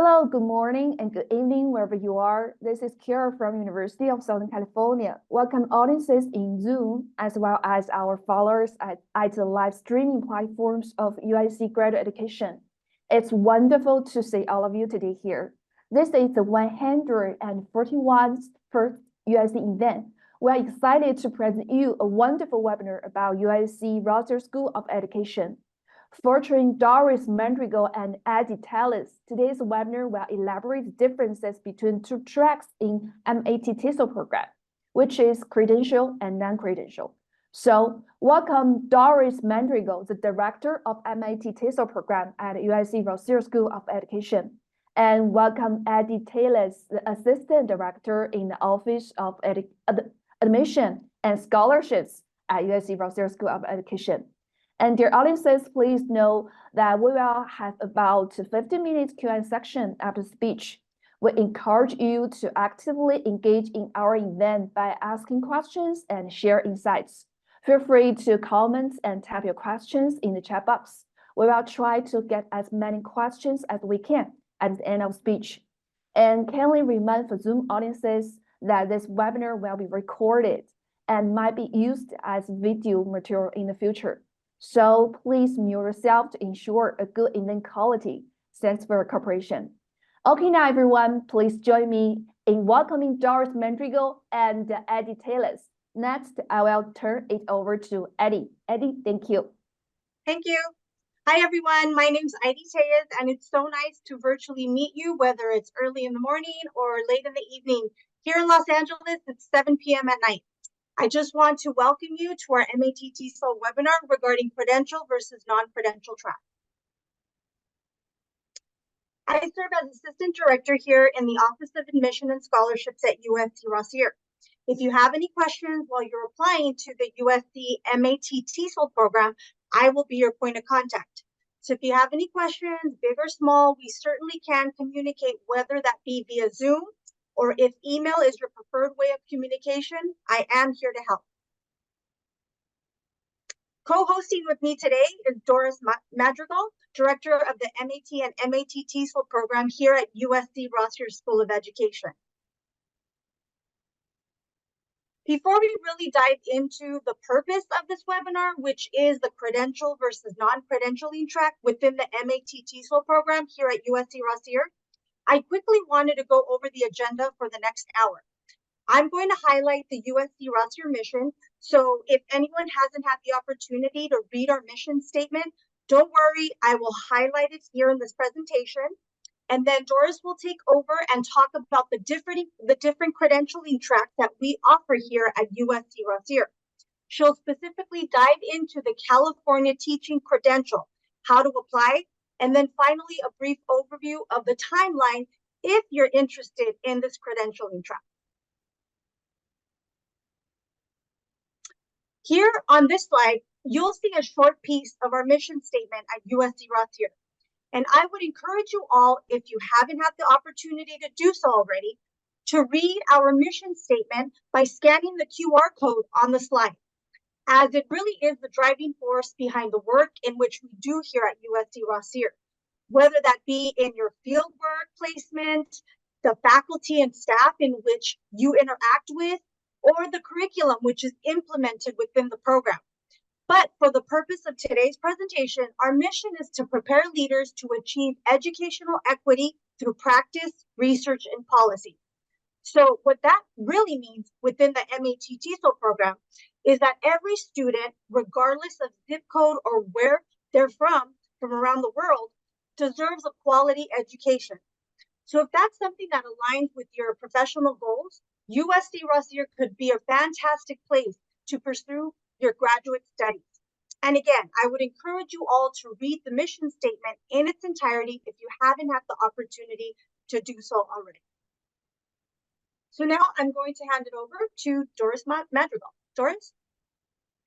Hello, good morning and good evening wherever you are. This is Kira from University of Southern California. Welcome audiences in Zoom as well as our followers at the live streaming platforms of USC Graduate Education. It's wonderful to see all of you today here. This is the 141st first USC event. We're excited to present you a wonderful webinar about USC Rossier School of Education. Featuring Doris Madrigal and Eddie Tellis, today's webinar will elaborate the differences between two tracks in MAT-TESOL program, which is credential and non-credential. So welcome Doris Madrigal, the director of MAT-TESOL program at USC Rossier School of Education. And welcome Eddie Tellis, the assistant director in the Office of Admission and Scholarships at USC Rossier School of Education. And dear audiences, please know that we will have about 15 minutes Q&A section after speech. We encourage you to actively engage in our event by asking questions and share insights. Feel free to comment and type your questions in the chat box. We will try to get as many questions as we can at the end of speech. And kindly remind for Zoom audiences that this webinar will be recorded and might be used as video material in the future. So please mute yourself to ensure a good event quality. Thanks for your cooperation. Okay, now everyone, please join me in welcoming Doris Madrigal and Eddie Tellis. Next, I will turn it over to Eddie. Eddie, thank you. Thank you. Hi, everyone. My name's Eddie Tellis, and it's so nice to virtually meet you, whether it's early in the morning or late in the evening. Here in Los Angeles, it's 7 p.m. at night. I just want to welcome you to our MAT-TESOL webinar regarding credential versus non-credential track. I serve as Assistant Director here in the Office of Admission and Scholarships at USC Rossier. If you have any questions while you're applying to the USC MAT-TESOL program, I will be your point of contact. So if you have any questions, big or small, we certainly can communicate, whether that be via Zoom or if email is your preferred way of communication. I am here to help. Co-hosting with me today is Doris Madrigal, Director of the MAT and MAT-TESOL program here at USC Rossier School of Education. Before we really dive into the purpose of this webinar, which is the credential versus non-credentialing track within the MAT-TESOL program here at USC Rossier, I quickly wanted to go over the agenda for the next hour. I'm going to highlight the USC Rossier mission. So if anyone hasn't had the opportunity to read our mission statement, don't worry, I will highlight it here in this presentation. And then Doris will take over and talk about the different credentialing tracks that we offer here at USC Rossier. She'll specifically dive into the California Teaching Credential, how to apply, and then finally a brief overview of the timeline if you're interested in this credentialing track. Here on this slide, you'll see a short piece of our mission statement at USC Rossier. And I would encourage you all, if you haven't had the opportunity to do so already, to read our mission statement by scanning the QR code on the slide, as it really is the driving force behind the work in which we do here at USC Rossier, whether that be in your fieldwork placement, the faculty and staff in which you interact with, or the curriculum which is implemented within the program. But for the purpose of today's presentation, our mission is to prepare leaders to achieve educational equity through practice, research, and policy. So what that really means within the MAT-TESOL program is that every student, regardless of zip code or where they're from around the world, deserves a quality education. So if that's something that aligns with your professional goals, USC Rossier could be a fantastic place to pursue your graduate studies. And again, I would encourage you all to read the mission statement in its entirety if you haven't had the opportunity to do so already. So now I'm going to hand it over to Doris Madrigal. Doris?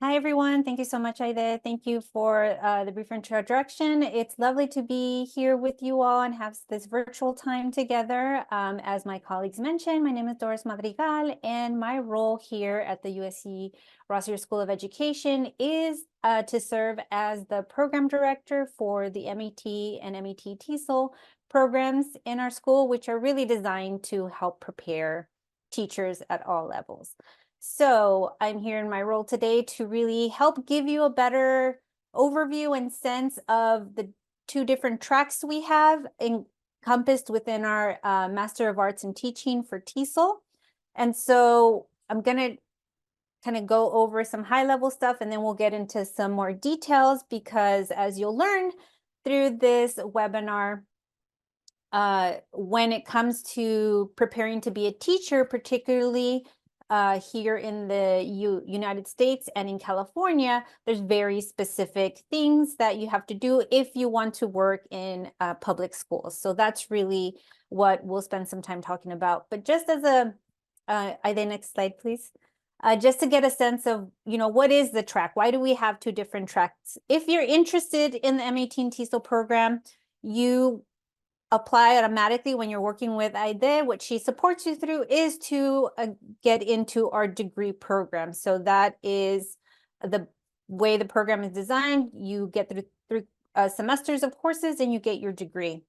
Hi, everyone. Thank you so much, Aida. Thank you for the brief introduction. It's lovely to be here with you all and have this virtual time together. As my colleagues mentioned, my name is Doris Madrigal, and my role here at the USC Rossier School of Education is to serve as the program director for the MAT and MAT-TESOL programs in our school, which are really designed to help prepare teachers at all levels. So I'm here in my role today to really help give you a better overview and sense of the two different tracks we have encompassed within our Master of Arts in Teaching for TESOL. And so I'm going to kind of go over some high level stuff, and then we'll get into some more details, because as you'll learn through this webinar, when it comes to preparing to be a teacher, particularly here in the United States and in California, there's very specific things that you have to do if you want to work in public schools. So that's really what we'll spend some time talking about. But just as a, next slide, please. Just to get a sense of, what is the track? Why do we have two different tracks? If you're interested in the MAT-TESOL program, you apply automatically when you're working with Aide. What she supports you through is to get into our degree program. So that is the way the program is designed. You get through semesters of courses and you get your degree.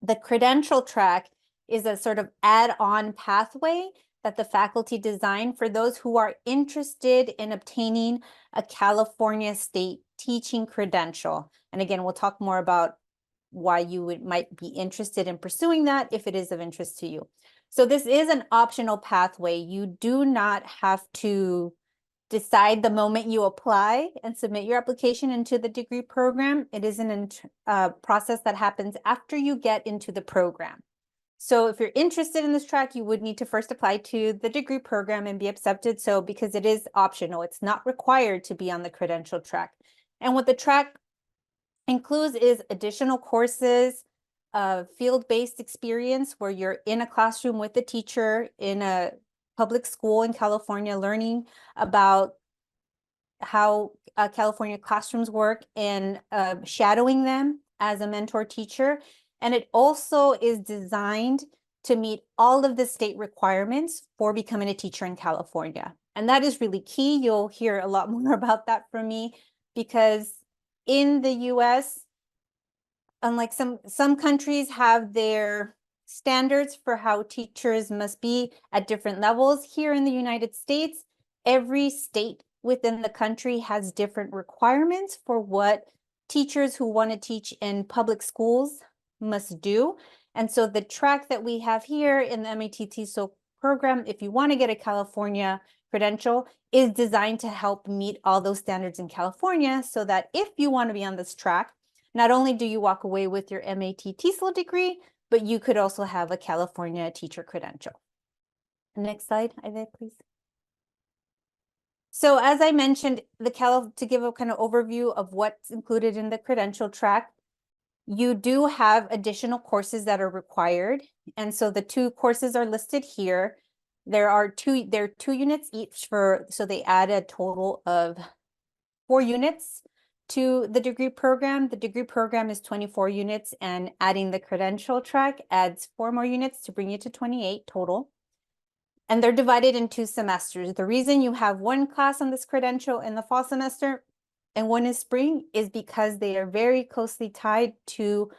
The credential track is a sort of add-on pathway that the faculty designed for those who are interested in obtaining a California state teaching credential. And again, we'll talk more about why you might be interested in pursuing that if it is of interest to you. So this is an optional pathway. You do not have to decide the moment you apply and submit your application into the degree program. It is a process that happens after you get into the program. So if you're interested in this track, you would need to first apply to the degree program and be accepted. So because it is optional, it's not required to be on the credential track. And what the track includes is additional courses, field-based experience where you're in a classroom with a teacher in a public school in California, learning about how California classrooms work and shadowing them as a mentor teacher. And it also is designed to meet all of the state requirements for becoming a teacher in California. And that is really key. You'll hear a lot more about that from me, because in the US, unlike some countries have their standards for how teachers must be at different levels, here in the United States, every state within the country has different requirements for what teachers who want to teach in public schools must do. And so the track that we have here in the MAT-TESOL program, if you want to get a California credential, is designed to help meet all those standards in California, so that if you want to be on this track, not only do you walk away with your MAT-TESOL degree, but you could also have a California teacher credential. Next slide, Ivette, please. So as I mentioned, to give a kind of overview of what's included in the credential track, you do have additional courses that are required. And so the two courses are listed here. There are two units each so they add a total of 4 units to the degree program. The degree program is 24 units, and adding the credential track adds 4 more units to bring you to 28 total. And they're divided in 2 semesters. The reason you have one class on this credential in the fall semester and one in spring is because they are very closely tied to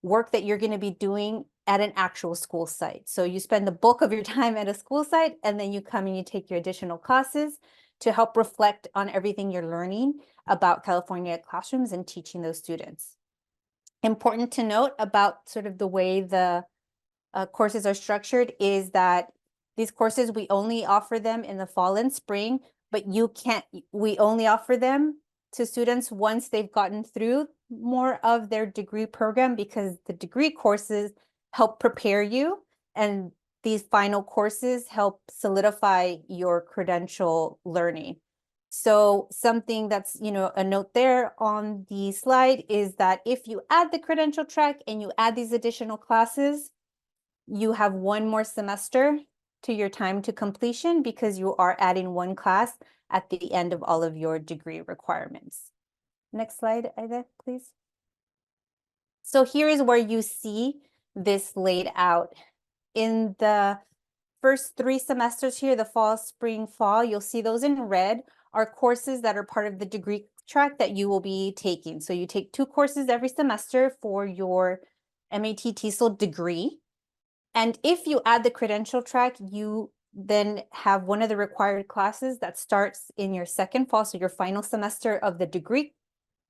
work that you're going to be doing at an actual school site. So you spend the bulk of your time at a school site, and then you come and you take your additional classes to help reflect on everything you're learning about California classrooms and teaching those students. Important to note about sort of the way the courses are structured is that these courses, we only offer them in the fall and spring, but we only offer them to students once they've gotten through more of their degree program, because the degree courses help prepare you, and these final courses help solidify your credential learning. So something that's, a note there on the slide is that if you add the credential track and you add these additional classes, you have 1 more semester to your time to completion, because you are adding 1 class at the end of all of your degree requirements. Next slide, Ida, please. So here is where you see this laid out. In the first 3 semesters here, the fall, spring, fall, you'll see those in red are courses that are part of the degree track that you will be taking. So you take 2 courses every semester for your MAT-TESOL degree. And if you add the credential track, you then have one of the required classes that starts in your second fall, so your final semester of the degree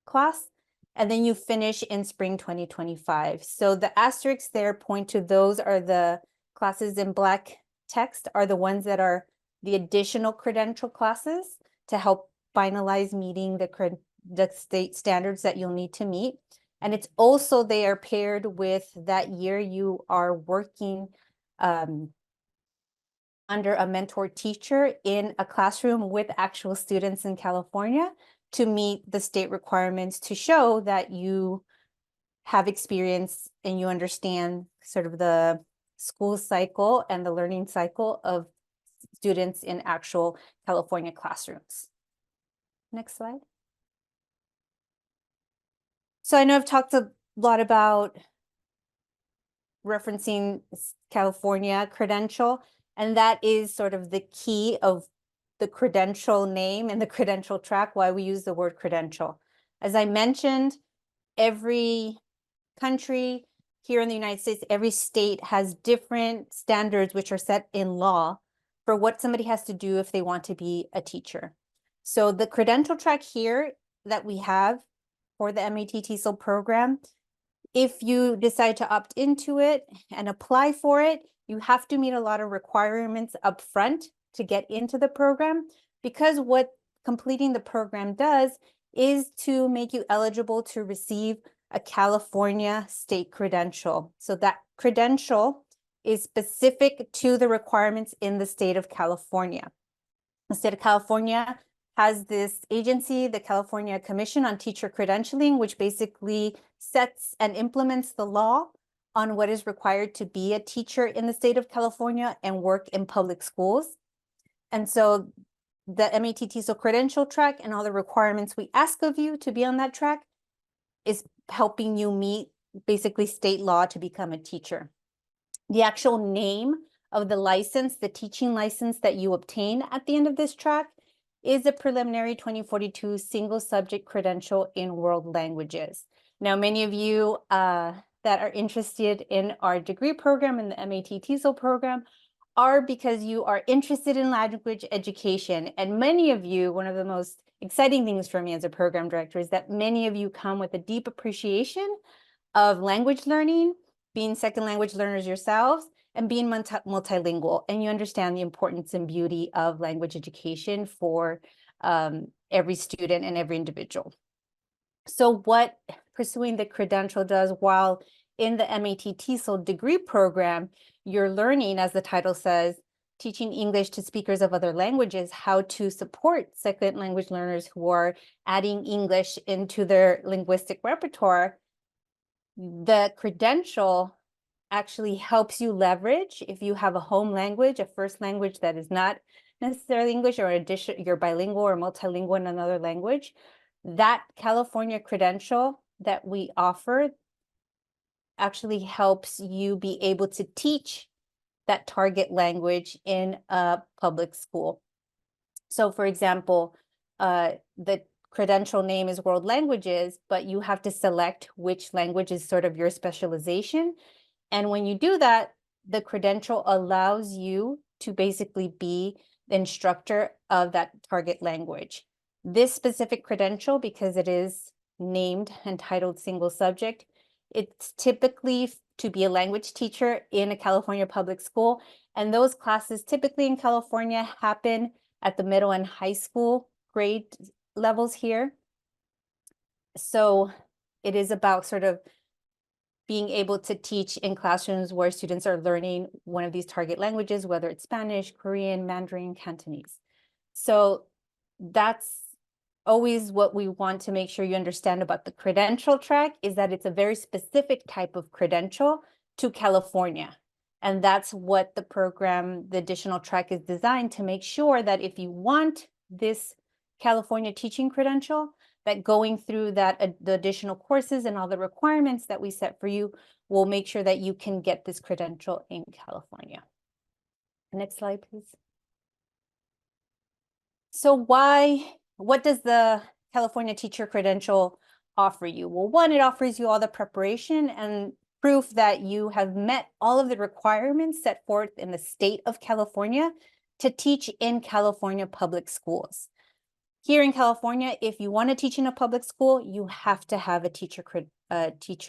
class, and then you finish in spring 2025. So the asterisks there point to those are the classes in black text are the ones that are the additional credential classes to help finalize meeting the state standards that you'll need to meet. And it's also they are paired with that year you are working under a mentor teacher in a classroom with actual students in California to meet the state requirements to show that you have experience and you understand sort of the school cycle and the learning cycle of students in actual California classrooms. Next slide. So I know I've talked a lot about referencing California Credential, and that is sort of the key of the credential name and the credential track, why we use the word credential. As I mentioned, every country here in the United States, every state has different standards which are set in law for what somebody has to do if they want to be a teacher. So the credential track here that we have for the MAT-TESOL program, if you decide to opt into it and apply for it, you have to meet a lot of requirements up front to get into the program, because what completing the program does is to make you eligible to receive a California state credential. So that credential is specific to the requirements in the state of California. The state of California has this agency, the California Commission on Teacher Credentialing, which basically sets and implements the law on what is required to be a teacher in the state of California and work in public schools. And so the MAT-TESOL credential track and all the requirements we ask of you to be on that track is helping you meet basically state law to become a teacher. The actual name of the license, the teaching license that you obtain at the end of this track, is a preliminary 2042 single subject credential in world languages. Now, many of you that are interested in our degree program and the MAT-TESOL program are because you are interested in language education. And many of you, one of the most exciting things for me as a program director is that many of you come with a deep appreciation of language learning, being second language learners yourselves, and being multilingual, and you understand the importance and beauty of language education for every student and every individual. So what pursuing the credential does while in the MAT-TESOL degree program, you're learning, as the title says, teaching English to speakers of other languages, how to support second language learners who are adding English into their linguistic repertoire. The credential actually helps you leverage if you have a home language, a first language that is not necessarily English, or addition, you're bilingual or multilingual in another language. That California credential that we offer actually helps you be able to teach that target language in a public school. So for example, the credential name is world languages, but you have to select which language is sort of your specialization. And when you do that, the credential allows you to basically be the instructor of that target language. This specific credential, because it is named and titled single subject, it's typically to be a language teacher in a California public school. And those classes typically in California happen at the middle and high school grade levels here. So it is about sort of being able to teach in classrooms where students are learning one of these target languages, whether it's Spanish, Korean, Mandarin, Cantonese. So that's always what we want to make sure you understand about the credential track, is that it's a very specific type of credential to California. And that's what the program, the additional track, is designed to make sure that if you want this California teaching credential, that going through that the additional courses and all the requirements that we set for you will make sure that you can get this credential in California. Next slide, please. So what does the California teacher credential offer you? Well, one, it offers you all the preparation and proof that you have met all of the requirements set forth in the state of California to teach in California public schools. Here in California, if you want to teach in a public school, you have to have a teacher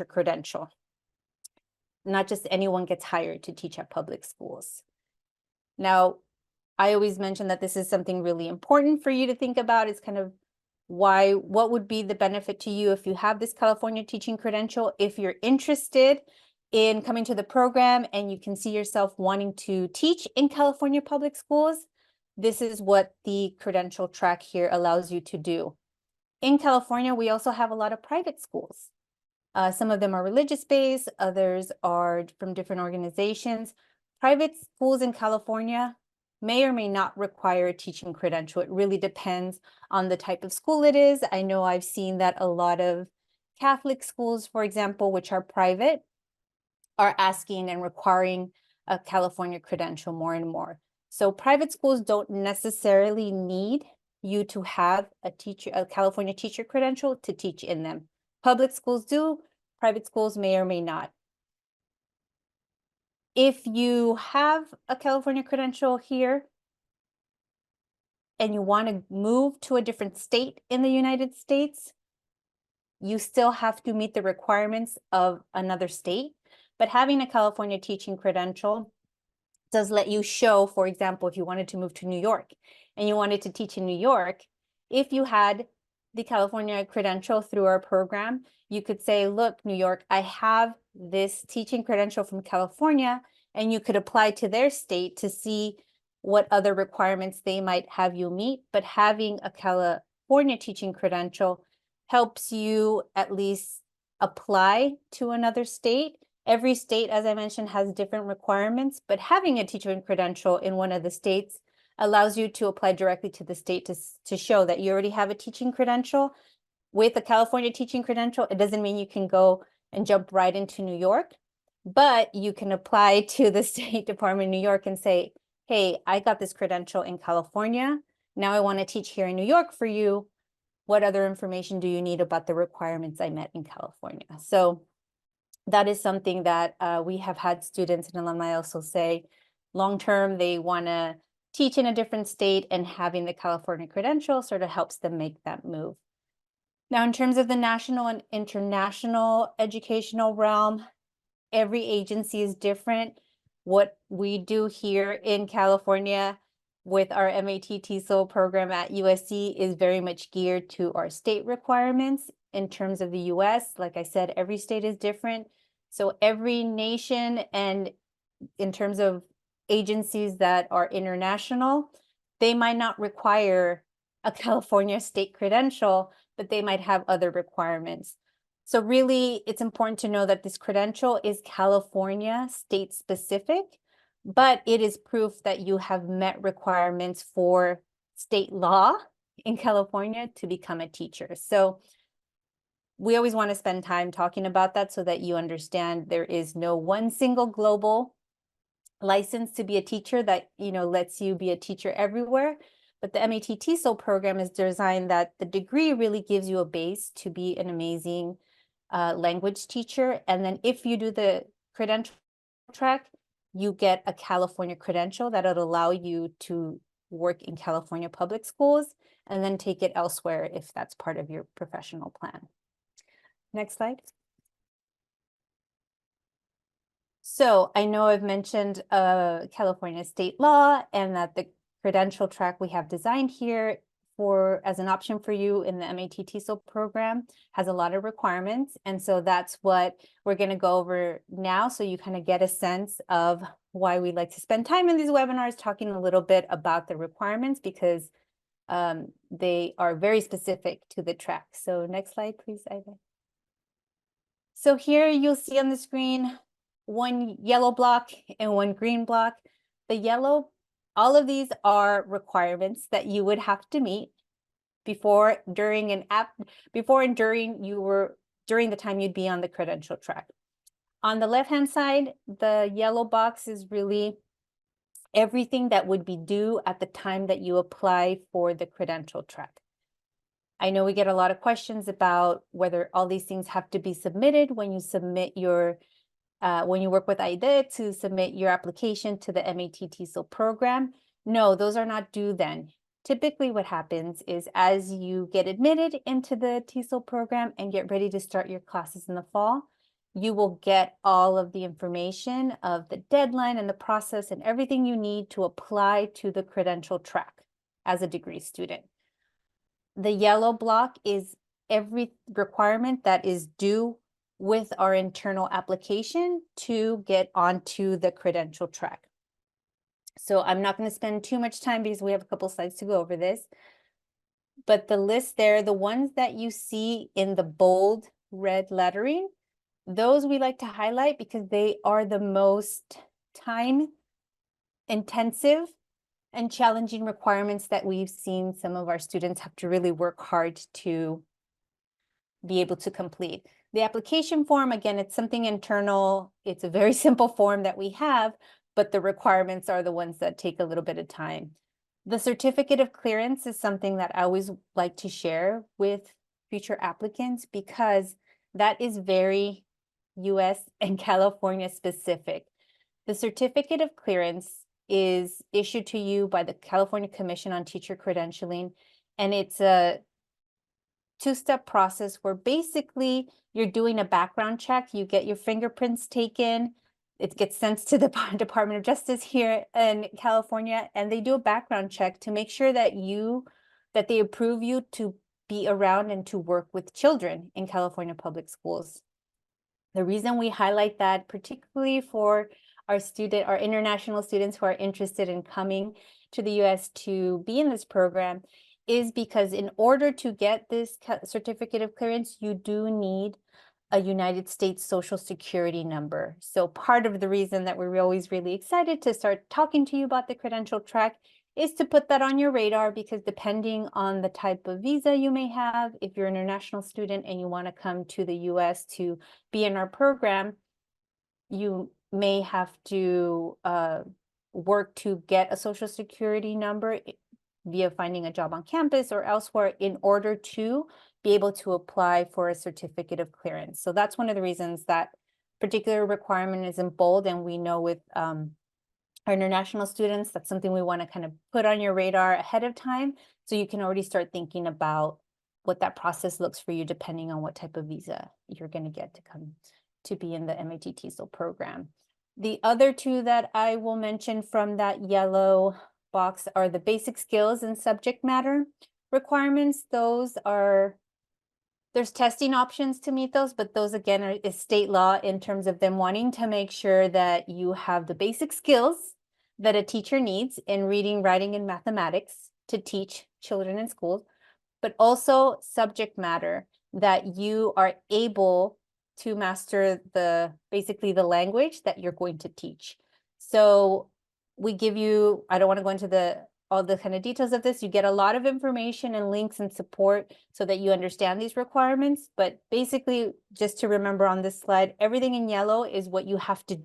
credential. Not just anyone gets hired to teach at public schools. Now, I always mention that this is something really important for you to think about. It's kind of what would be the benefit to you if you have this California teaching credential. If you're interested in coming to the program and you can see yourself wanting to teach in California public schools, this is what the credential track here allows you to do. In California, we also have a lot of private schools. Some of them are religious-based, others are from different organizations. Private schools in California may or may not require a teaching credential. It really depends on the type of school it is. I know I've seen that a lot of Catholic schools, for example, which are private, are asking and requiring a California credential more and more. So private schools don't necessarily need you to have a California teacher credential to teach in them. Public schools do, private schools may or may not. If you have a California credential here and you want to move to a different state in the United States, you still have to meet the requirements of another state. But having a California teaching credential does let you show, for example, if you wanted to move to New York and you wanted to teach in New York, if you had the California credential through our program, you could say, look, New York, I have this teaching credential from California, and you could apply to their state to see what other requirements they might have you meet. But having a California teaching credential helps you at least apply to another state. Every state, as I mentioned, has different requirements, but having a teaching credential in one of the states allows you to apply directly to the state to show that you already have a teaching credential. With a California teaching credential, it doesn't mean you can go and jump right into New York, but you can apply to the State Department of New York and say, hey, I got this credential in California. Now I want to teach here in New York for you. What other information do you need about the requirements I met in California? So that is something that we have had students and alumni also say, long-term, they want to teach in a different state, and having the California credential sort of helps them make that move. Now, in terms of the national and international educational realm, every agency is different. What we do here in California with our MAT-TESOL program at USC is very much geared to our state requirements. In terms of the US, like I said, every state is different. So every nation, and in terms of agencies that are international, they might not require a California state credential, but they might have other requirements. So really, it's important to know that this credential is California state specific, but it is proof that you have met requirements for state law in California to become a teacher. So we always want to spend time talking about that so that you understand there is no one single global license to be a teacher that, lets you be a teacher everywhere. But the MAT-TESOL program is designed that the degree really gives you a base to be an amazing language teacher. And then if you do the credential track, you get a California credential that'll allow you to work in California public schools and then take it elsewhere if that's part of your professional plan. Next slide. So I know I've mentioned California state law, and that the credential track we have designed here as an option for you in the MAT-TESOL program has a lot of requirements. And so that's what we're going to go over now, so you kind of get a sense of why we like to spend time in these webinars talking a little bit about the requirements, because they are very specific to the track. So next slide, please, Ida. So here you'll see on the screen one yellow block and one green block. The yellow, all of these are requirements that you would have to meet before, during, and during the time you'd be on the credential track. On the left-hand side, the yellow box is really everything that would be due at the time that you apply for the credential track. I know we get a lot of questions about whether all these things have to be submitted when you submit your when you work with AIDE to submit your application to the MAT-TESOL program. No, those are not due then. Typically what happens is as you get admitted into the TESOL program and get ready to start your classes in the fall, you will get all of the information of the deadline and the process and everything you need to apply to the credential track as a degree student. The yellow block is every requirement that is due with our internal application to get onto the credential track. So I'm not going to spend too much time because we have a couple slides to go over this. But the list there, the ones that you see in the bold red lettering, those we like to highlight because they are the most time intensive and challenging requirements that we've seen some of our students have to really work hard to be able to complete. The application form, again, it's something internal. It's a very simple form that we have, but the requirements are the ones that take a little bit of time. The certificate of clearance is something that I always like to share with future applicants because that is very US and California specific. The certificate of clearance is issued to you by the California Commission on Teacher Credentialing, and it's a two-step process where basically you're doing a background check. You get your fingerprints taken. It gets sent to the Department of Justice here in California, and they do a background check to make sure that they approve you to be around and to work with children in California public schools. The reason we highlight that, particularly for our international students who are interested in coming to the US to be in this program, is because in order to get this certificate of clearance, you do need a United States Social Security number. So part of the reason that we're always really excited to start talking to you about the credential track is to put that on your radar, because depending on the type of visa you may have, if you're an international student and you want to come to the US to be in our program, you may have to work to get a Social Security number via finding a job on campus or elsewhere in order to be able to apply for a certificate of clearance. So that's one of the reasons that particular requirement is in bold, and we know with our international students, that's something we want to kind of put on your radar ahead of time, so you can already start thinking about what that process looks for you depending on what type of visa you're going to get to come to be in the MAT-TESOL program. The other two that I will mention from that yellow box are the basic skills and subject matter requirements. There's testing options to meet those, but those again is state law in terms of them wanting to make sure that you have the basic skills that a teacher needs in reading, writing, and mathematics to teach children in schools, but also subject matter that you are able to master basically the language that you're going to teach. So we give you, I don't want to go into all the kind of details of this. You get a lot of information and links and support so that you understand these requirements. But basically, just to remember on this slide, everything in yellow is what you have to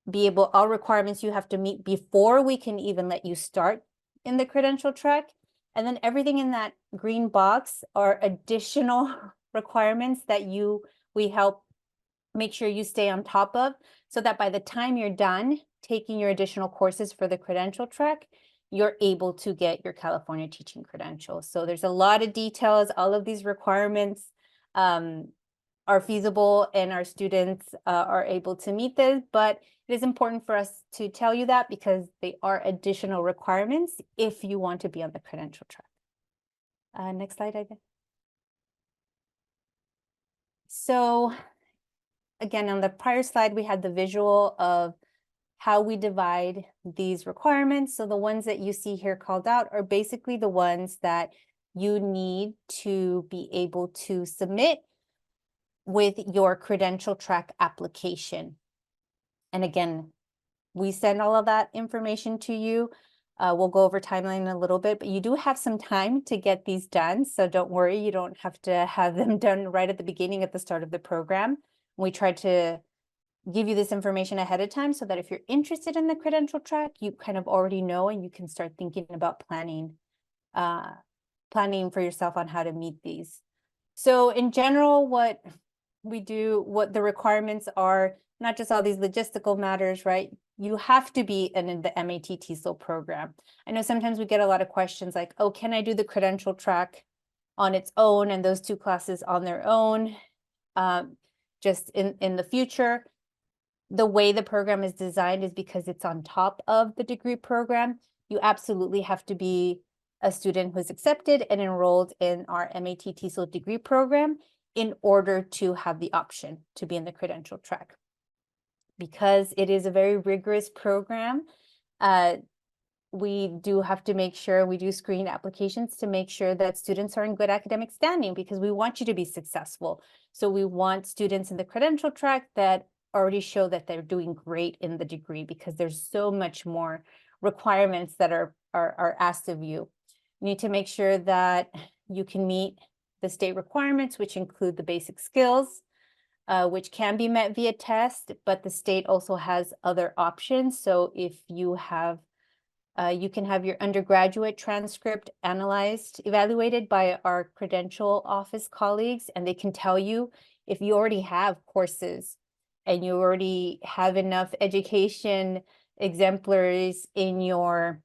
be able, all requirements you have to meet before we can even let you start in the credential track. And then everything in that green box are additional requirements that we help make sure you stay on top of, so that by the time you're done taking your additional courses for the credential track, you're able to get your California teaching credential. So there's a lot of details. All of these requirements are feasible, and our students are able to meet this, but it is important for us to tell you that because they are additional requirements if you want to be on the credential track. Next slide, Aida. So again, on the prior slide, we had the visual of how we divide these requirements. So the ones that you see here called out are basically the ones that you need to be able to submit with your credential track application. And again, we send all of that information to you. We'll go over timeline a little bit, but you do have some time to get these done. So don't worry, you don't have to have them done right at the beginning at the start of the program. We try to give you this information ahead of time so that if you're interested in the credential track, you kind of already know and you can start thinking about planning for yourself on how to meet these. So in general, what we do what the requirements are, not just all these logistical matters, right? You have to be in the MAT-TESOL program. I know sometimes we get a lot of questions like, oh, can I do the credential track on its own and those 2 classes on their own, just in the future? The way the program is designed is because it's on top of the degree program. You absolutely have to be a student who's accepted and enrolled in our MAT-TESOL degree program in order to have the option to be in the credential track. Because it is a very rigorous program, we do have to make sure we do screen applications to make sure that students are in good academic standing, because we want you to be successful. So we want students in the credential track that already show that they're doing great in the degree, because there's so much more requirements that are asked of you. You need to make sure that you can meet the state requirements, which include the basic skills, which can be met via test, but the state also has other options. So if you have, you can have your undergraduate transcript analyzed, evaluated by our credential office colleagues, and they can tell you if you already have courses and you already have enough education exemplars in your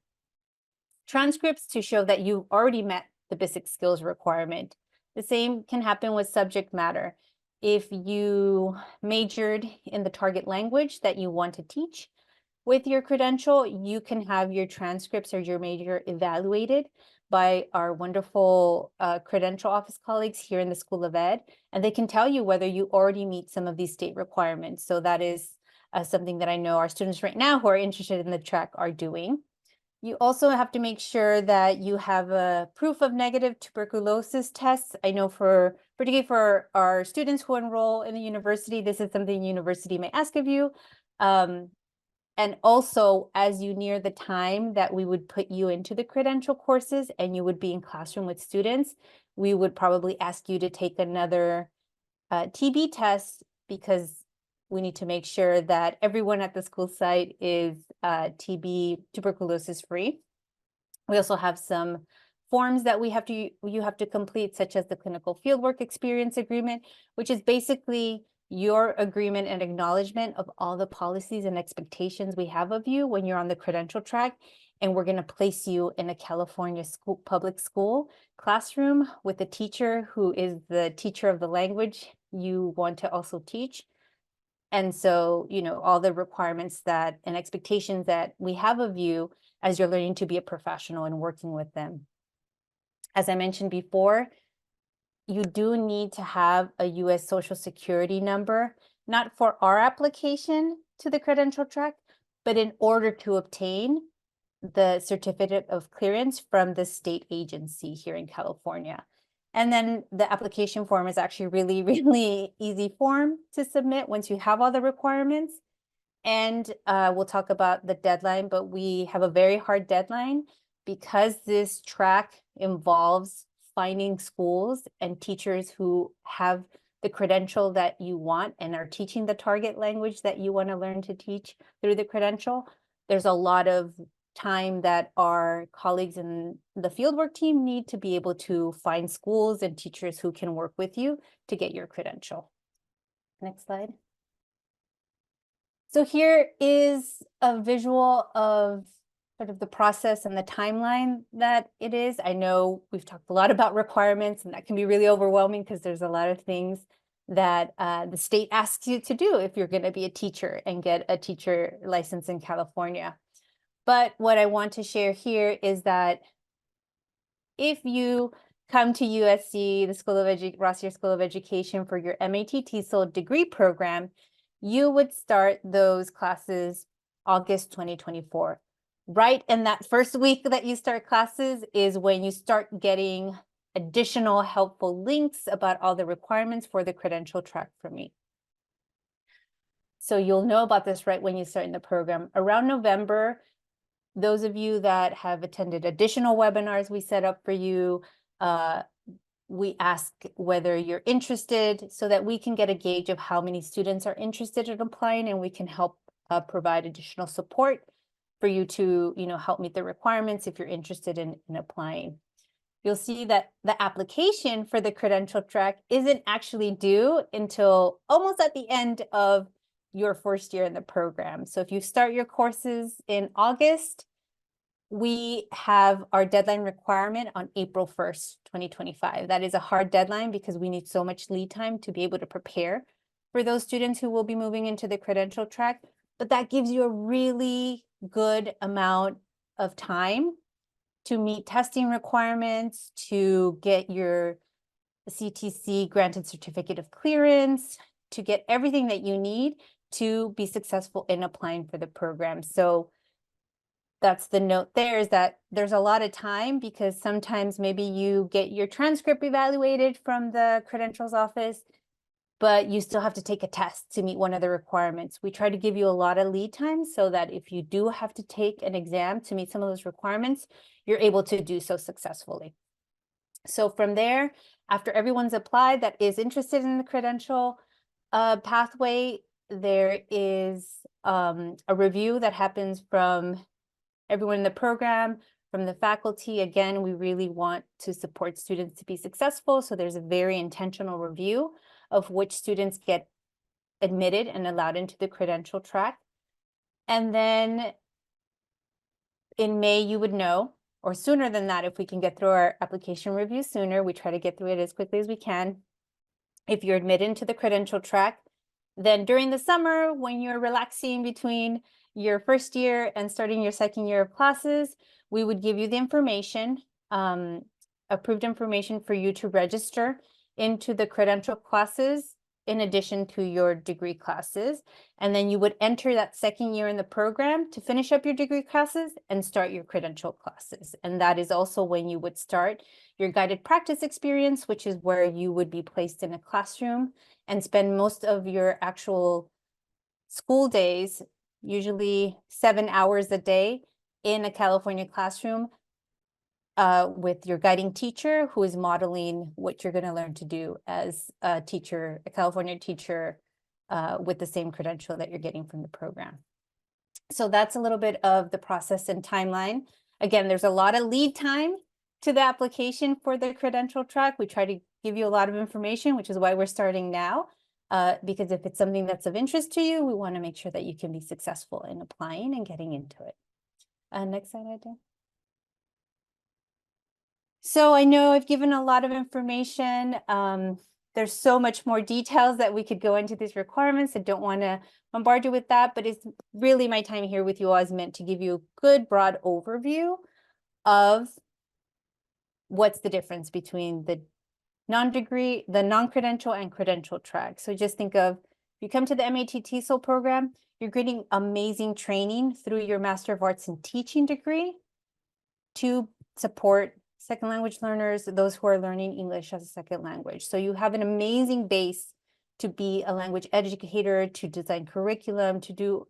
transcripts to show that you already met the basic skills requirement. The same can happen with subject matter. If you majored in the target language that you want to teach with your credential, you can have your transcripts or your major evaluated by our wonderful credential office colleagues here in the School of Ed, and they can tell you whether you already meet some of these state requirements. So that is something that I know our students right now who are interested in the track are doing. You also have to make sure that you have a proof of negative tuberculosis tests. I know particularly for our students who enroll in the university, this is something the university may ask of you. And also, as you near the time that we would put you into the credential courses and you would be in classroom with students, we would probably ask you to take another TB test, because we need to make sure that everyone at the school site is TB tuberculosis free. We also have some forms that you have to complete, such as the clinical fieldwork experience agreement, which is basically your agreement and acknowledgement of all the policies and expectations we have of you when you're on the credential track. And we're going to place you in a California public school classroom with a teacher who is the teacher of the language you want to also teach. And so, all the requirements that and expectations that we have of you as you're learning to be a professional and working with them. As I mentioned before, you do need to have a US Social Security number, not for our application to the credential track, but in order to obtain the certificate of clearance from the state agency here in California. And then the application form is actually really, really easy form to submit once you have all the requirements. And we'll talk about the deadline, but we have a very hard deadline because this track involves finding schools and teachers who have the credential that you want and are teaching the target language that you want to learn to teach through the credential. There's a lot of time that our colleagues in the fieldwork team need to be able to find schools and teachers who can work with you to get your credential. Next slide. So here is a visual of sort of the process and the timeline that it is. I know we've talked a lot about requirements, and that can be really overwhelming because there's a lot of things that the state asks you to do if you're going to be a teacher and get a teacher license in California. But what I want to share here is that if you come to USC, the Rossier School of Education, for your MAT-TESOL degree program, you would start those classes August 2024. Right in that first week that you start classes is when you start getting additional helpful links about all the requirements for the credential track from me. So you'll know about this right when you start in the program. Around November, those of you that have attended additional webinars we set up for you, we ask whether you're interested so that we can get a gauge of how many students are interested in applying, and we can help provide additional support for you to help meet the requirements if you're interested in applying. you'll see that the application for the credential track isn't actually due until almost at the end of your first year in the program. So if you start your courses in August, we have our deadline requirement on April 1st, 2025. That is a hard deadline because we need so much lead time to be able to prepare for those students who will be moving into the credential track. But that gives you a really good amount of time to meet testing requirements, to get your CTC granted certificate of clearance, to get everything that you need to be successful in applying for the program. So that's the note there, is that there's a lot of time, because sometimes maybe you get your transcript evaluated from the credentials office, but you still have to take a test to meet one of the requirements. We try to give you a lot of lead time so that if you do have to take an exam to meet some of those requirements, you're able to do so successfully. So from there, after everyone's applied that is interested in the credential pathway, there is a review that happens from everyone in the program, from the faculty. Again, we really want to support students to be successful. So there's a very intentional review of which students get admitted and allowed into the credential track. And then in May, you would know, or sooner than that, if we can get through our application review sooner, we try to get through it as quickly as we can. If you're admitted into the credential track, then during the summer, when you're relaxing between your first year and starting your second year of classes, we would give you the information, approved information for you to register into the credential classes in addition to your degree classes. And then you would enter that second year in the program to finish up your degree classes and start your credential classes. And that is also when you would start your guided practice experience, which is where you would be placed in a classroom and spend most of your actual school days, usually 7 hours a day, in a California classroom with your guiding teacher, who is modeling what you're going to learn to do as a teacher, a California teacher, with the same credential that you're getting from the program. So that's a little bit of the process and timeline. Again, there's a lot of lead time to the application for the credential track. We try to give you a lot of information, which is why we're starting now, because if it's something that's of interest to you, we want to make sure that you can be successful in applying and getting into it. Next slide, Ida. So I know I've given a lot of information. There's so much more details that we could go into these requirements. I don't want to bombard you with that, but it's really my time here with you all is meant to give you a good broad overview of what's the difference between the non-degree, the non-credential and credential track. So just think of, if you come to the MAT-TESOL program, you're getting amazing training through your Master of Arts in Teaching degree to support second language learners, those who are learning English as a second language. So you have an amazing base to be a language educator, to design curriculum, to do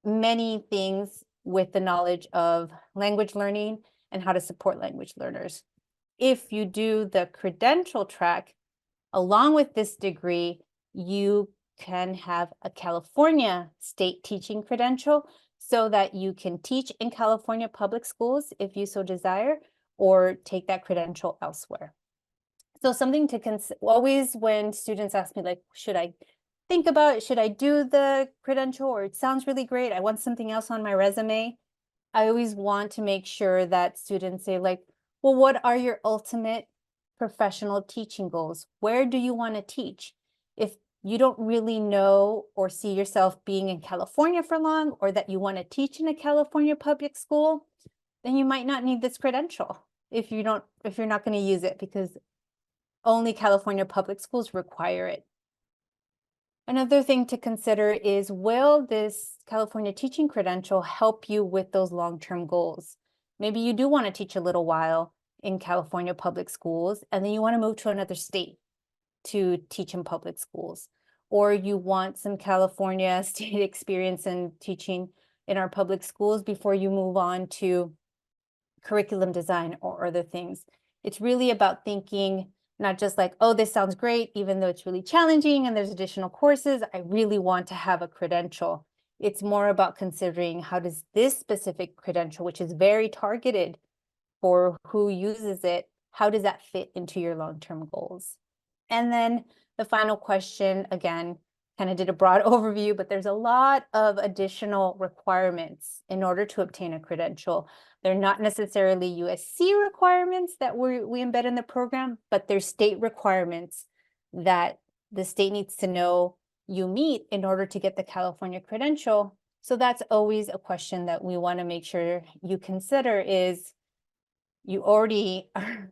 many things with the knowledge of language learning and how to support language learners. If you do the credential track, along with this degree, you can have a California state teaching credential so that you can teach in California public schools if you so desire, or take that credential elsewhere. So something to consider always when students ask me, like, should I think about it? Should I do the credential, or it sounds really great, I want something else on my resume? I always want to make sure that students say, like, well, what are your ultimate professional teaching goals? Where do you want to teach? If you don't really know or see yourself being in California for long, or that you want to teach in a California public school, then you might not need this credential if you're not going to use it, because only California public schools require it. Another thing to consider is, will this California teaching credential help you with those long-term goals? Maybe you do want to teach a little while in California public schools, and then you want to move to another state to teach in public schools, or you want some California state experience in teaching in our public schools before you move on to curriculum design or other things. It's really about thinking not just like, oh, this sounds great, even though it's really challenging and there's additional courses, I really want to have a credential. It's more about considering, how does this specific credential, which is very targeted for who uses it, how does that fit into your long-term goals? And then the final question, again, kind of did a broad overview, but there's a lot of additional requirements in order to obtain a credential. They're not necessarily USC requirements that we embed in the program, but they're state requirements that the state needs to know you meet in order to get the California credential. So that's always a question that we want to make sure you consider is you already are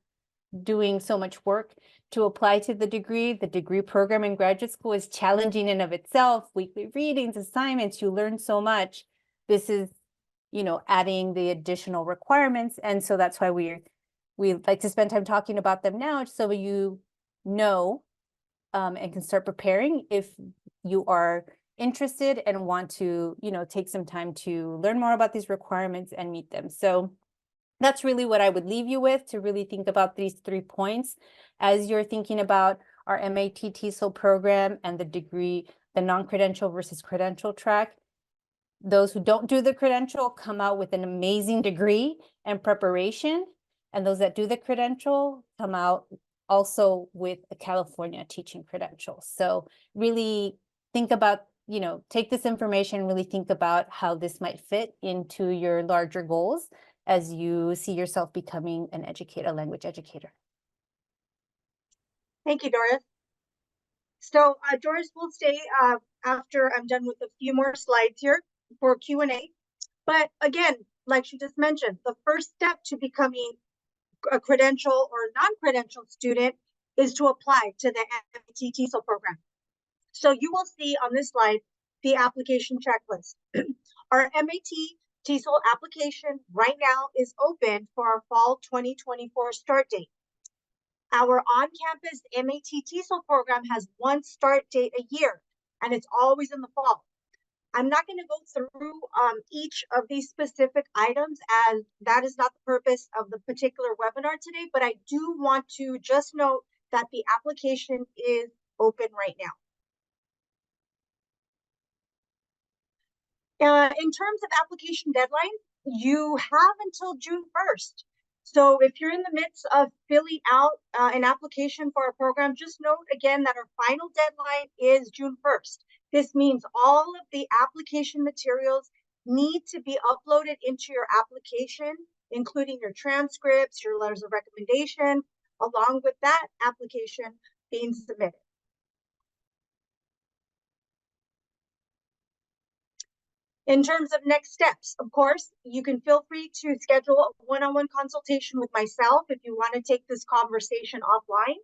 doing so much work to apply to the degree. The degree program in graduate school is challenging in of itself. Weekly readings, assignments, you learn so much. This is, you know, adding the additional requirements. And so that's why we like to spend time talking about them now, so you know and can start preparing if you are interested and want to, you know, take some time to learn more about these requirements and meet them. So that's really what I would leave you with, to really think about these 3 points as you're thinking about our MAT-TESOL program and the degree, the non-credential versus credential track. Those who don't do the credential come out with an amazing degree and preparation, and those that do the credential come out also with a California teaching credential. So really think about, you know, take this information, really think about how this might fit into your larger goals as you see yourself becoming an educator, a language educator. Thank you, Doris. So Doris will stay after I'm done with a few more slides here for Q&A. But again, like she just mentioned, the first step to becoming a credential or non-credential student is to apply to the MAT-TESOL program. So you will see on this slide the application checklist. Our MAT-TESOL application right now is open for our fall 2024 start date. Our on-campus MAT-TESOL program has one start date a year, and it's always in the fall. I'm not going to go through each of these specific items, as that is not the purpose of the particular webinar today, but I do want to just note that the application is open right now. In terms of application deadline, you have until June 1st. So if you're in the midst of filling out an application for a program, just note again that our final deadline is June 1st. This means all of the application materials need to be uploaded into your application, including your transcripts, your letters of recommendation, along with that application being submitted. In terms of next steps, of course, you can feel free to schedule a one-on-one consultation with myself if you want to take this conversation offline.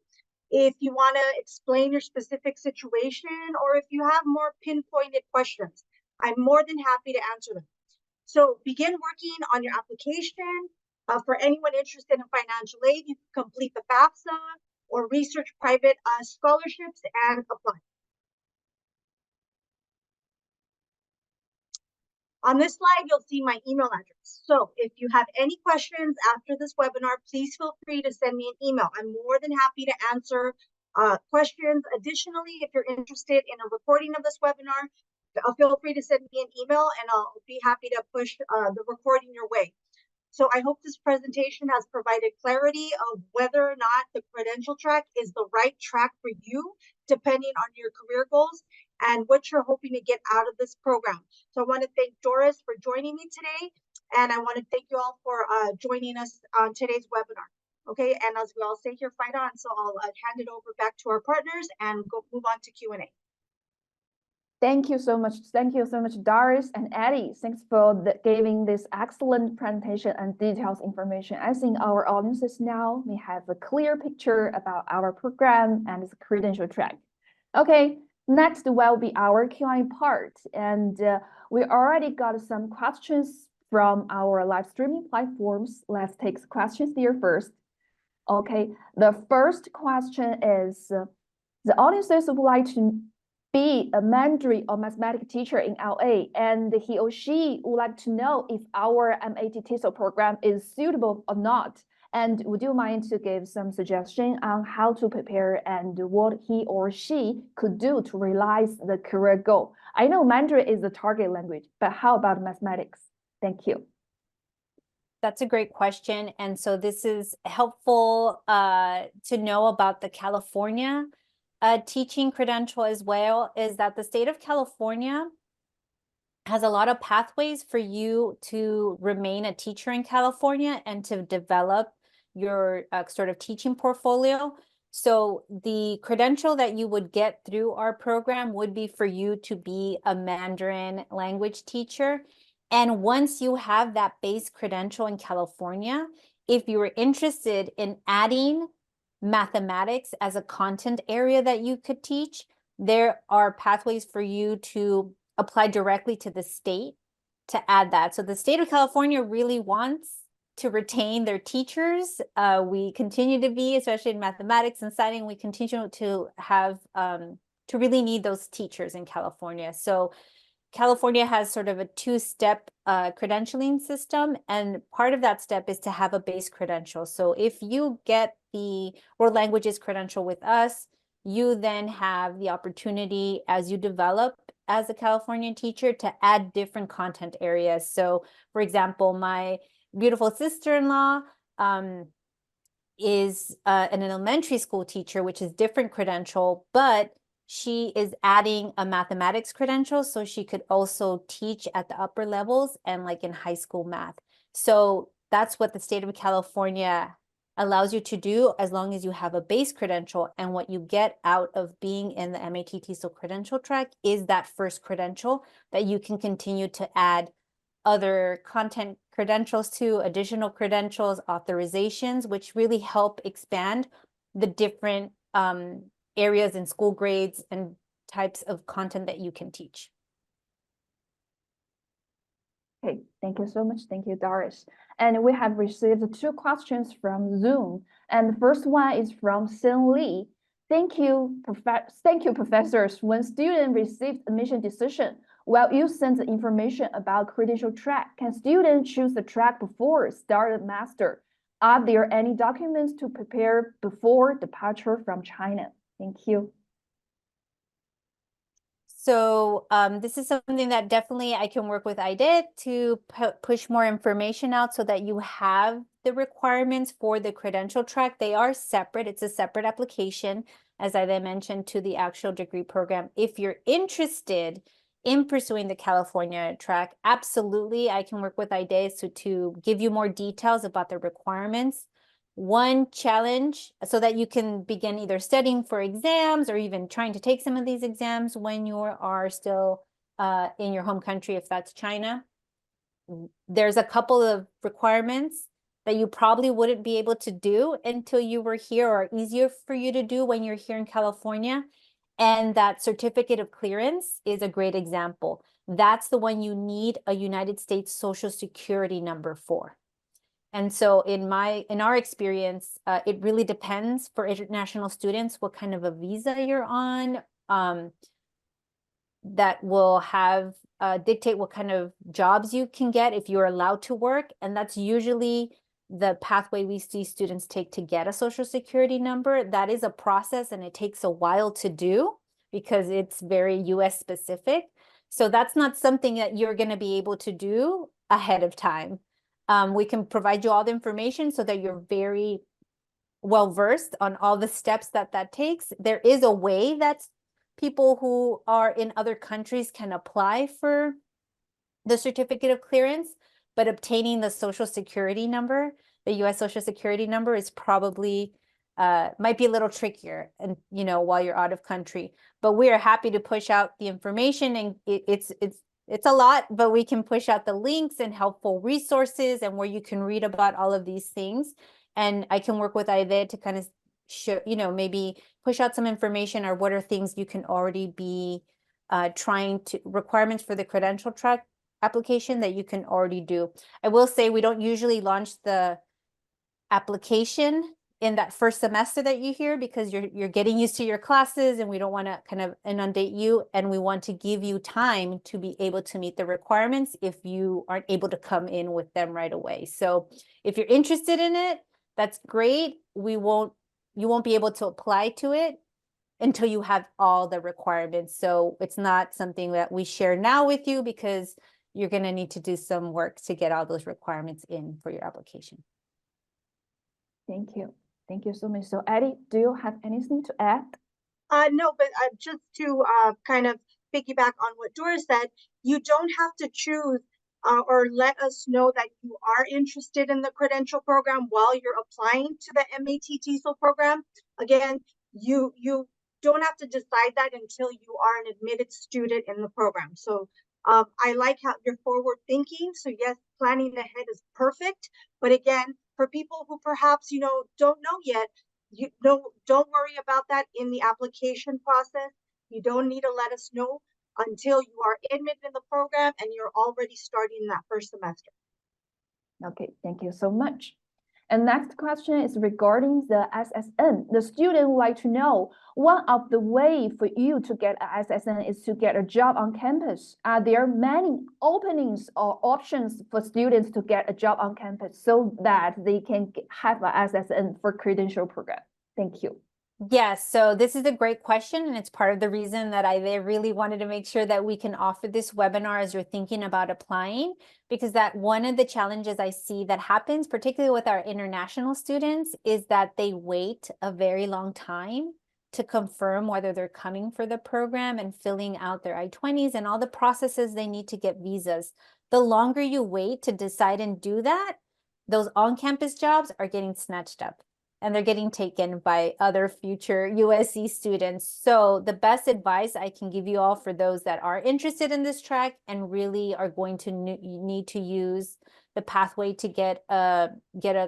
If you want to explain your specific situation, or if you have more pinpointed questions, I'm more than happy to answer them. So begin working on your application. For anyone interested in financial aid, you can complete the FAFSA or research private scholarships and apply. On this slide, you'll see my email address. So if you have any questions after this webinar, please feel free to send me an email. I'm more than happy to answer questions. Additionally, if you're interested in a recording of this webinar, feel free to send me an email and I'll be happy to push the recording your way. So I hope this presentation has provided clarity of whether or not the credential track is the right track for you, depending on your career goals and what you're hoping to get out of this program. So I want to thank Doris for joining me today, and I want to thank you all for joining us on today's webinar. Okay, and as we all say here, fight on. So I'll hand it over back to our partners and move on to Q&A. Thank you so much. Thank you so much, Doris and Eddie. Thanks for giving this excellent presentation and detailed information. I think our audiences now may have a clear picture about our program and its credential track. Okay, next will be our Q&A part. And we already got some questions from our live streaming platforms. Let's take questions there first. Okay, the first question is, the audiences would like to be a Mandarin or mathematics teacher in LA, and he or she would like to know if our MAT-TESOL program is suitable or not. And would you mind to give some suggestion on how to prepare and what he or she could do to realize the career goal? I know Mandarin is the target language, but how about mathematics? Thank you. that's a great question. And so this is helpful to know about the California teaching credential as well, is that the state of California has a lot of pathways for you to remain a teacher in California and to develop your sort of teaching portfolio. So the credential that you would get through our program would be for you to be a Mandarin language teacher. And once you have that base credential in California, if you were interested in adding mathematics as a content area that you could teach, there are pathways for you to apply directly to the state to add that. So the state of California really wants to retain their teachers. We continue to be, especially in mathematics and science, we continue to have, to really need those teachers in California. So California has sort of a two-step credentialing system, and part of that step is to have a base credential. So if you get the world languages credential with us, you then have the opportunity as you develop as a California teacher to add different content areas. So for example, my beautiful sister-in-law is an elementary school teacher, which is different credential, but she is adding a mathematics credential so she could also teach at the upper levels and like in high school math. So that's what the state of California allows you to do as long as you have a base credential. And what you get out of being in the MAT-TESOL credential track is that first credential that you can continue to add other content credentials to, additional credentials, authorizations, which really help expand the different areas and school grades and types of content that you can teach. Okay, thank you so much. Thank you, Doris. And we have received 2 questions from Zoom. And the first one is from Sin Lee. Thank you, professors. When student received admission decision, while you send the information about credential track, can students choose the track before start the master? Are there any documents to prepare before departure from China? Thank you. So this is something that definitely I can work with IDIT to push more information out so that you have the requirements for the credential track. They are separate. It's a separate application, as I then mentioned, to the actual degree program. If you're interested in pursuing the California track, absolutely, I can work with IDIT to give you more details about the requirements. One challenge so that you can begin either studying for exams or even trying to take some of these exams when you are still in your home country, if that's China. There's a couple of requirements that you probably wouldn't be able to do until you were here, or easier for you to do when you're here in California. And that certificate of clearance is a great example. That's the one you need a United States Social Security number for. And so in our experience, it really depends for international students what kind of a visa you're on. That will have dictate what kind of jobs you can get if you're allowed to work. And that's usually the pathway we see students take to get a Social Security number. That is a process, and it takes a while to do because it's very US specific. So that's not something that you're going to be able to do ahead of time. We can provide you all the information so that you're very well versed on all the steps that takes. There is a way that people who are in other countries can apply for the certificate of clearance, but obtaining the Social Security number, the US Social Security number, is probably might be a little trickier, and while you're out of country. But we are happy to push out the information, and it's a lot, but we can push out the links and helpful resources and where you can read about all of these things. And I can work with IDIT to kind of show, maybe push out some information, or what are things you can already be requirements for the credential track application that you can already do. I will say we don't usually launch the application in that first semester that you hear, because you're getting used to your classes, and we don't want to kind of inundate you, and we want to give you time to be able to meet the requirements if you aren't able to come in with them right away. So if you're interested in it, that's great. You won't be able to apply to it until you have all the requirements. So it's not something that we share now with you, because you're going to need to do some work to get all those requirements in for your application. Thank you. Thank you so much. So Eddie, do you have anything to add? No, but just to kind of piggyback on what Doris said, you don't have to choose or let us know that you are interested in the credential program while you're applying to the MAT-TESOL program. Again, you don't have to decide that until you are an admitted student in the program. So I like how you're forward thinking. So yes, planning ahead is perfect. But again, for people who perhaps, don't know yet, you don't worry about that in the application process. You don't need to let us know until you are admitted in the program and you're already starting that first semester. Okay, thank you so much. And next question is regarding the SSN. The student would like to know, one of the way for you to get a SSN is to get a job on campus. Are there many openings or options for students to get a job on campus so that they can have a SSN for credential program? Thank you. Yes, so this is a great question, and it's part of the reason that I really wanted to make sure that we can offer this webinar as you're thinking about applying, because that one of the challenges I see that happens, particularly with our international students, is that they wait a very long time to confirm whether they're coming for the program and filling out their I-20s and all the processes they need to get visas. The longer you wait to decide and do that, those on-campus jobs are getting snatched up. And they're getting taken by other future USC students. So the best advice I can give you all for those that are interested in this track and really are going to need to use the pathway to get a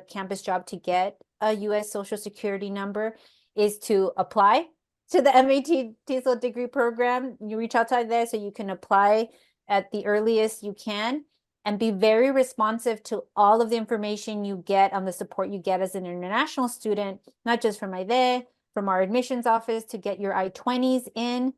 campus job to get a US Social Security number is to apply to the MAT-TESOL degree program. You reach out to there so you can apply at the earliest you can. And be very responsive to all of the information you get on the support you get as an international student, not just from IDE, from our admissions office to get your I-20s in.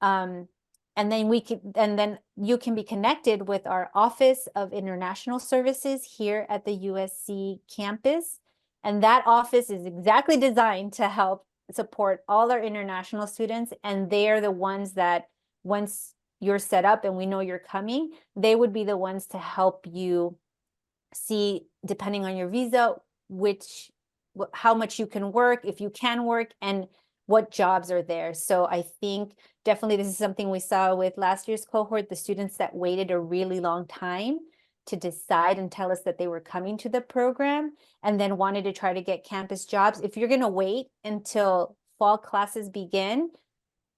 And then you can be connected with our Office of International Services here at the USC campus. And that office is exactly designed to help support all our international students. And they are the ones that once you're set up and we know you're coming, they would be the ones to help you see, depending on your visa, how much you can work, if you can work, and what jobs are there. So I think definitely this is something we saw with last year's cohort, the students that waited a really long time to decide and tell us that they were coming to the program and then wanted to try to get campus jobs. If you're going to wait until fall classes begin,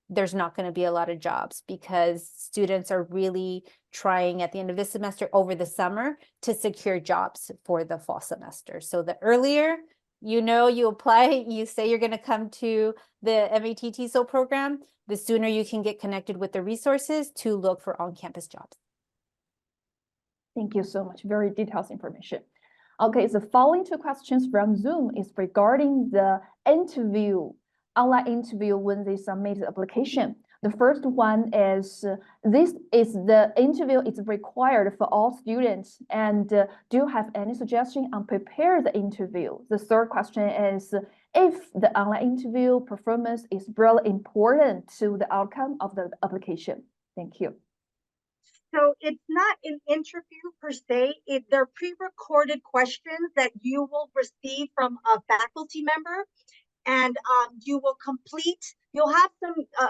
there's not going to be a lot of jobs because students are really trying at the end of this semester over the summer to secure jobs for the fall semester. So the earlier you apply, you say you're going to come to the MAT-TESOL program, the sooner you can get connected with the resources to look for on-campus jobs. Thank you so much. Very detailed information. Okay, the following two questions from Zoom is regarding the online interview when they submit the application. The first one is, the interview is required for all students, and do you have any suggestion on prepare the interview? The third question is, if the online interview performance is really important to the outcome of the application. Thank you. So it's not an interview per se. They're pre-recorded questions that you will receive from a faculty member, and you will complete. You'll have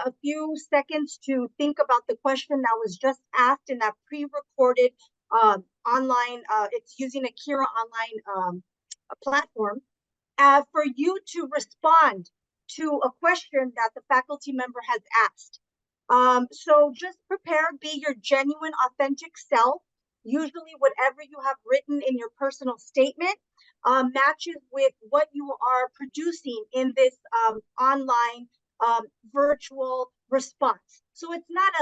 a few seconds to think about the question that was just asked in that pre-recorded online. It's using a Kira online platform for you to respond to a question that the faculty member has asked. So just prepare, be your genuine, authentic self. Usually whatever you have written in your personal statement matches with what you are producing in this online virtual response. So it's not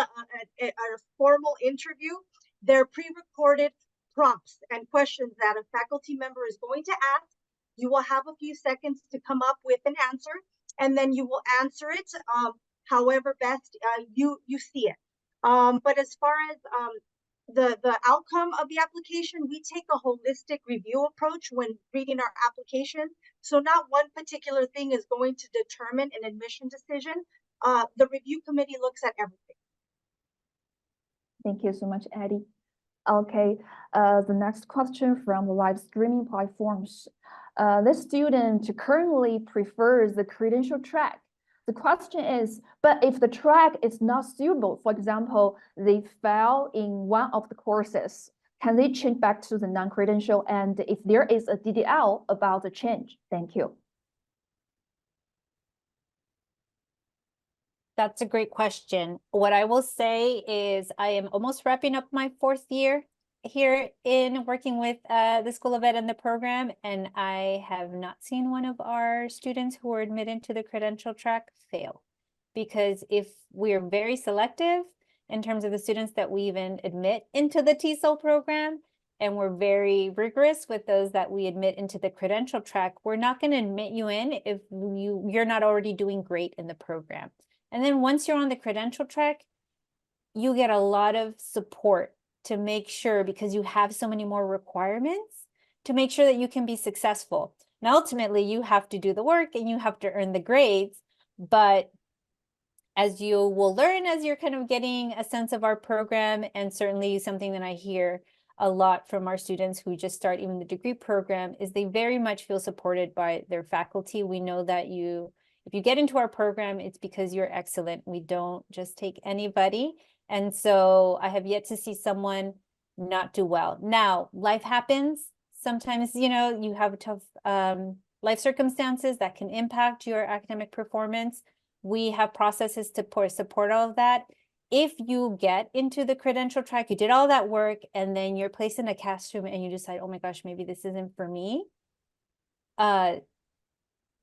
a formal interview. They're pre-recorded prompts and questions that a faculty member is going to ask. You will have a few seconds to come up with an answer, and then you will answer it however best you see it. But as far as the outcome of the application, we take a holistic review approach when reading our application. So not one particular thing is going to determine an admission decision. The review committee looks at everything. Thank you so much, Eddie. Okay, the next question from the live streaming platforms. This student currently prefers the credential track. The question is, but if the track is not suitable, for example, they fail in one of the courses, can they change back to the non-credential? And if there is a DDL about the change? Thank you. That's a great question. What I will say is I am almost wrapping up my 4th year here in working with the School of Ed and the program, and I have not seen one of our students who are admitted to the credential track fail. Because if we're very selective in terms of the students that we even admit into the TESOL program, and we're very rigorous with those that we admit into the credential track, we're not going to admit you in if you're not already doing great in the program. And then once you're on the credential track, you get a lot of support to make sure, because you have so many more requirements, to make sure that you can be successful. And ultimately, you have to do the work and you have to earn the grades. But as you will learn, as you're kind of getting a sense of our program, and certainly something that I hear a lot from our students who just start even the degree program, is they very much feel supported by their faculty. We know that if you get into our program, it's because you're excellent. We don't just take anybody. And so I have yet to see someone not do well. Now, life happens. Sometimes, you have tough life circumstances that can impact your academic performance. We have processes to support all of that. If you get into the credential track, you did all that work, and then you're placed in a classroom and you decide, oh my gosh, maybe this isn't for me.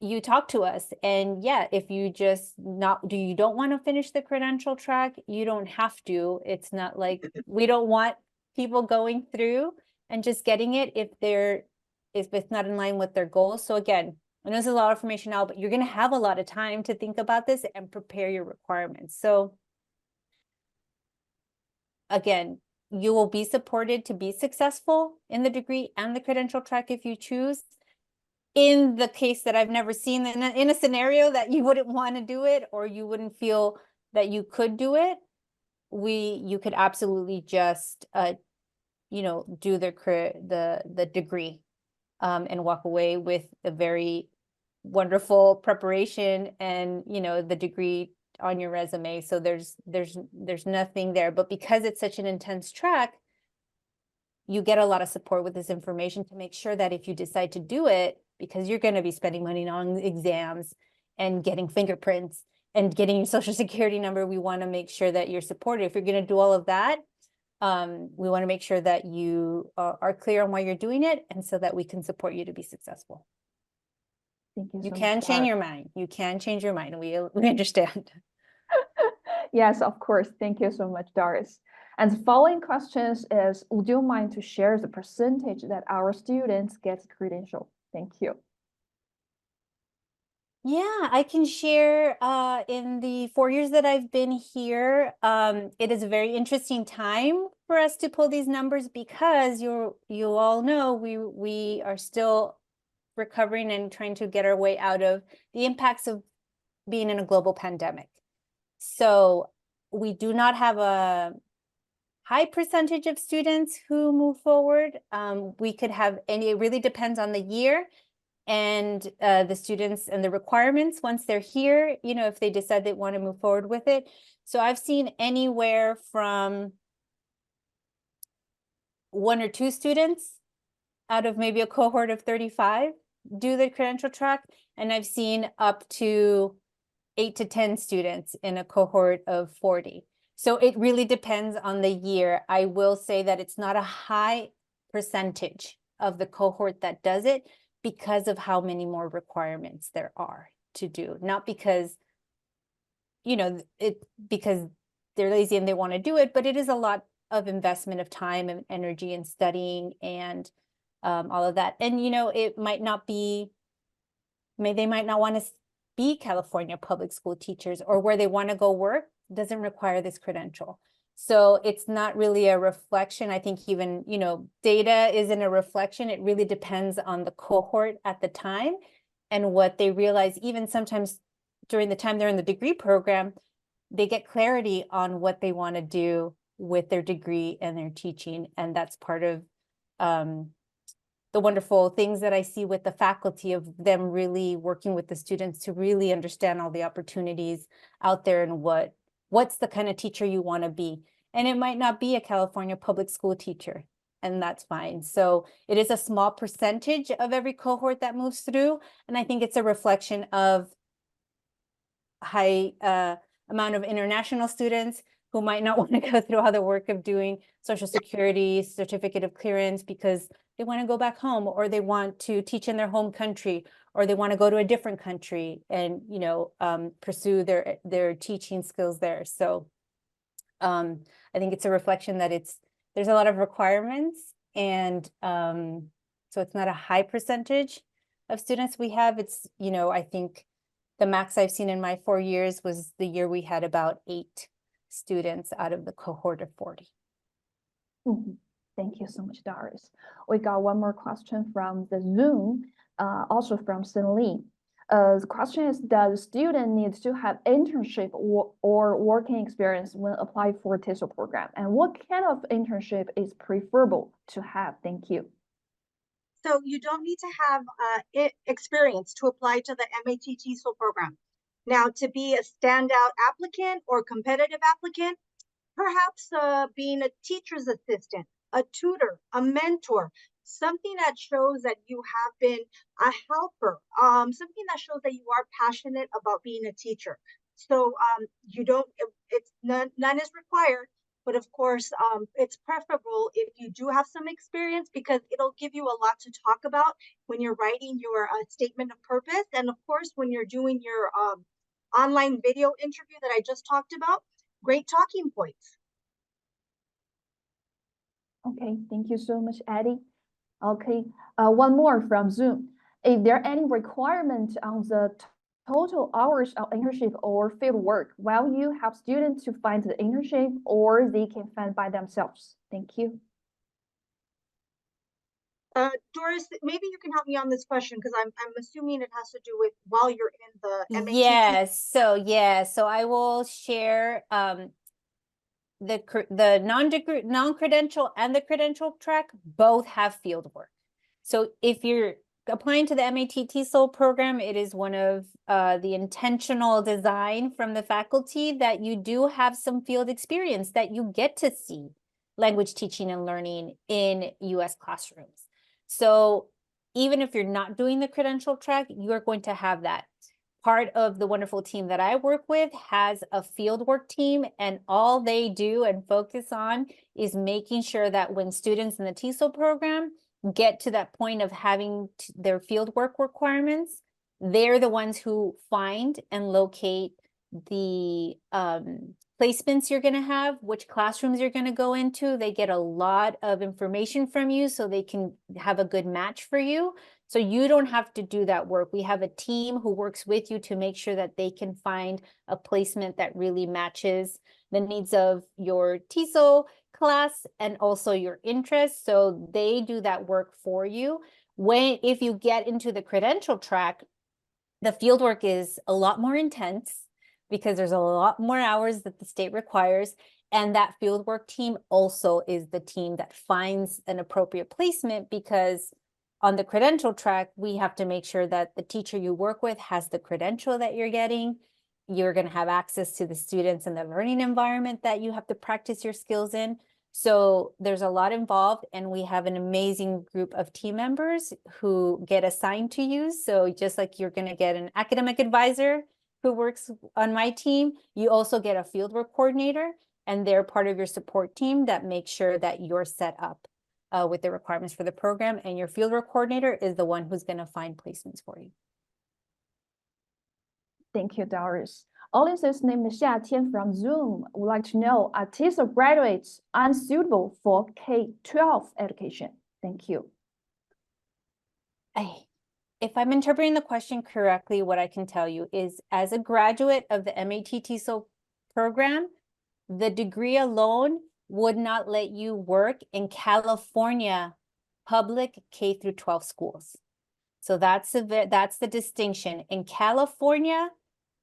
You talk to us, and yeah, if you you don't want to finish the credential track, you don't have to. It's not like we don't want people going through and just getting it if it's not in line with their goals. So again, I know there's a lot of information now, but you're going to have a lot of time to think about this and prepare your requirements. So again, you will be supported to be successful in the degree and the credential track if you choose. In the case that I've never seen, in a scenario that you wouldn't want to do it, or you wouldn't feel that you could do it, you could absolutely just do the degree and walk away with a very wonderful preparation and the degree on your resume. So there's nothing there. But because it's such an intense track, you get a lot of support with this information to make sure that if you decide to do it, because you're going to be spending money on exams and getting fingerprints and getting your social security number, we want to make sure that you're supported. If you're going to do all of that, we want to make sure that you are clear on why you're doing it, and so that we can support you to be successful. Thank you. You can change your mind. You can change your mind. We understand. Yes, of course. Thank you so much, Doris. And the following questions is, would you mind to share the percentage that our students get credential? Thank you. Yeah, I can share in the 4 years that I've been here, it is a very interesting time for us to pull these numbers, because you all know we are still recovering and trying to get our way out of the impacts of being in a global pandemic. So we do not have a high percentage of students who move forward. We could have it really depends on the year and the students and the requirements once they're here, if they decide they want to move forward with it. So I've seen anywhere from 1 or 2 students out of maybe a cohort of 35 do the credential track, and I've seen up to 8 to 10 students in a cohort of 40. So it really depends on the year. I will say that it's not a high percentage of the cohort that does it, because of how many more requirements there are to do, not because because they're lazy and they want to do it, but it is a lot of investment of time and energy and studying and all of that. And it might not be, they might not want to be California public school teachers, or where they want to go work doesn't require this credential. So it's not really a reflection. I think even, data isn't a reflection. It really depends on the cohort at the time and what they realize. Even sometimes during the time they're in the degree program, they get clarity on what they want to do with their degree and their teaching. And that's part of the wonderful things that I see with the faculty, of them really working with the students to really understand all the opportunities out there and what's the kind of teacher you want to be. And it might not be a California public school teacher, and that's fine. So it is a small percentage of every cohort that moves through. And I think it's a reflection of high amount of international students who might not want to go through all the work of doing Social Security, certificate of clearance, because they want to go back home, or they want to teach in their home country, or they want to go to a different country and, you know, pursue their teaching skills there. So I think it's a reflection that there's a lot of requirements, and so it's not a high percentage of students we have. It's, you know, I think the max I've seen in my 4 years was the year we had about 8 students out of the cohort of 40. Mhm. Thank you so much, Doris. We got one more question from the Zoom, also from Sin Lee. The question is, does the student need to have internship or working experience when applying for a TESOL program? And what kind of internship is preferable to have? Thank you. So you don't need to have experience to apply to the MAT-TESOL program. Now, to be a standout applicant or competitive applicant, perhaps being a teacher's assistant, a tutor, a mentor, something that shows that you have been a helper, something that shows that you are passionate about being a teacher. So you don't, it's none is required, but of course, it's preferable if you do have some experience, because it'll give you a lot to talk about when you're writing your statement of purpose. And of course, when you're doing your online video interview that I just talked about, great talking points. Okay, thank you so much, Eddie. Okay, one more from Zoom. Is there any requirement on the total hours of internship or field work while you help students to find the internship, or they can find by themselves? Thank you. Doris, maybe you can help me on this question, because I'm assuming it has to do with while you're in the MAT. Yes, so I will share the non-credential and the credential track both have field work. So if you're applying to the MAT-TESOL program, it is one of the intentional design from the faculty that you do have some field experience, that you get to see language teaching and learning in US classrooms. So even if you're not doing the credential track, you're going to have that. Part of the wonderful team that I work with has a fieldwork team, and all they do and focus on is making sure that when students in the TESOL program get to that point of having their fieldwork requirements, they're the ones who find and locate the placements you're going to have, which classrooms you're going to go into. They get a lot of information from you so they can have a good match for you. So you don't have to do that work. We have a team who works with you to make sure that they can find a placement that really matches the needs of your TESOL class and also your interests. So they do that work for you. If you get into the credential track, the fieldwork is a lot more intense because there's a lot more hours that the state requires. And that fieldwork team also is the team that finds an appropriate placement, because on the credential track, we have to make sure that the teacher you work with has the credential that you're getting. You're going to have access to the students and the learning environment that you have to practice your skills in. So there's a lot involved, and we have an amazing group of team members who get assigned to you. So just like you're going to get an academic advisor who works on my team, you also get a fieldwork coordinator, and they're part of your support team that makes sure that you're set up with the requirements for the program, and your fieldwork coordinator is the one who's going to find placements for you. Thank you, Doris. Audiences named Xia Tian from Zoom would like to know, are TESOL graduates unsuitable for K-12 education? Thank you. If I'm interpreting the question correctly, what I can tell you is, as a graduate of the MAT-TESOL program, the degree alone would not let you work in California public K through 12 schools. So that's the distinction. In California,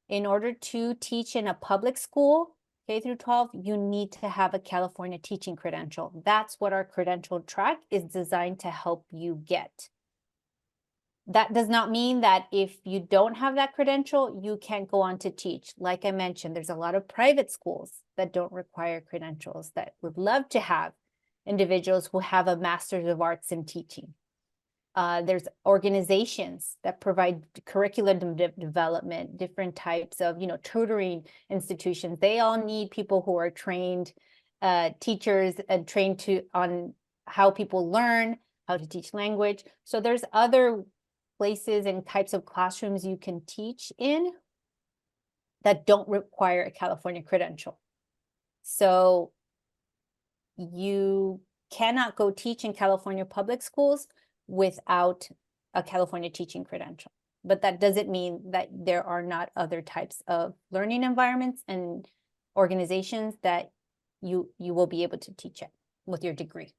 in order to teach in a public school, K through 12, you need to have a California teaching credential. That's what our credential track is designed to help you get. That does not mean that if you don't have that credential, you can't go on to teach. Like I mentioned, there's a lot of private schools that don't require credentials that would love to have individuals who have a Master's of Arts in teaching. There's organizations that provide curriculum development, different types of, tutoring institutions. They all need people who are trained teachers and trained on how people learn, how to teach language. So there's other places and types of classrooms you can teach in that don't require a California credential. So you cannot go teach in California public schools without a California teaching credential. But that doesn't mean that there are not other types of learning environments and organizations that you will be able to teach at with your degree.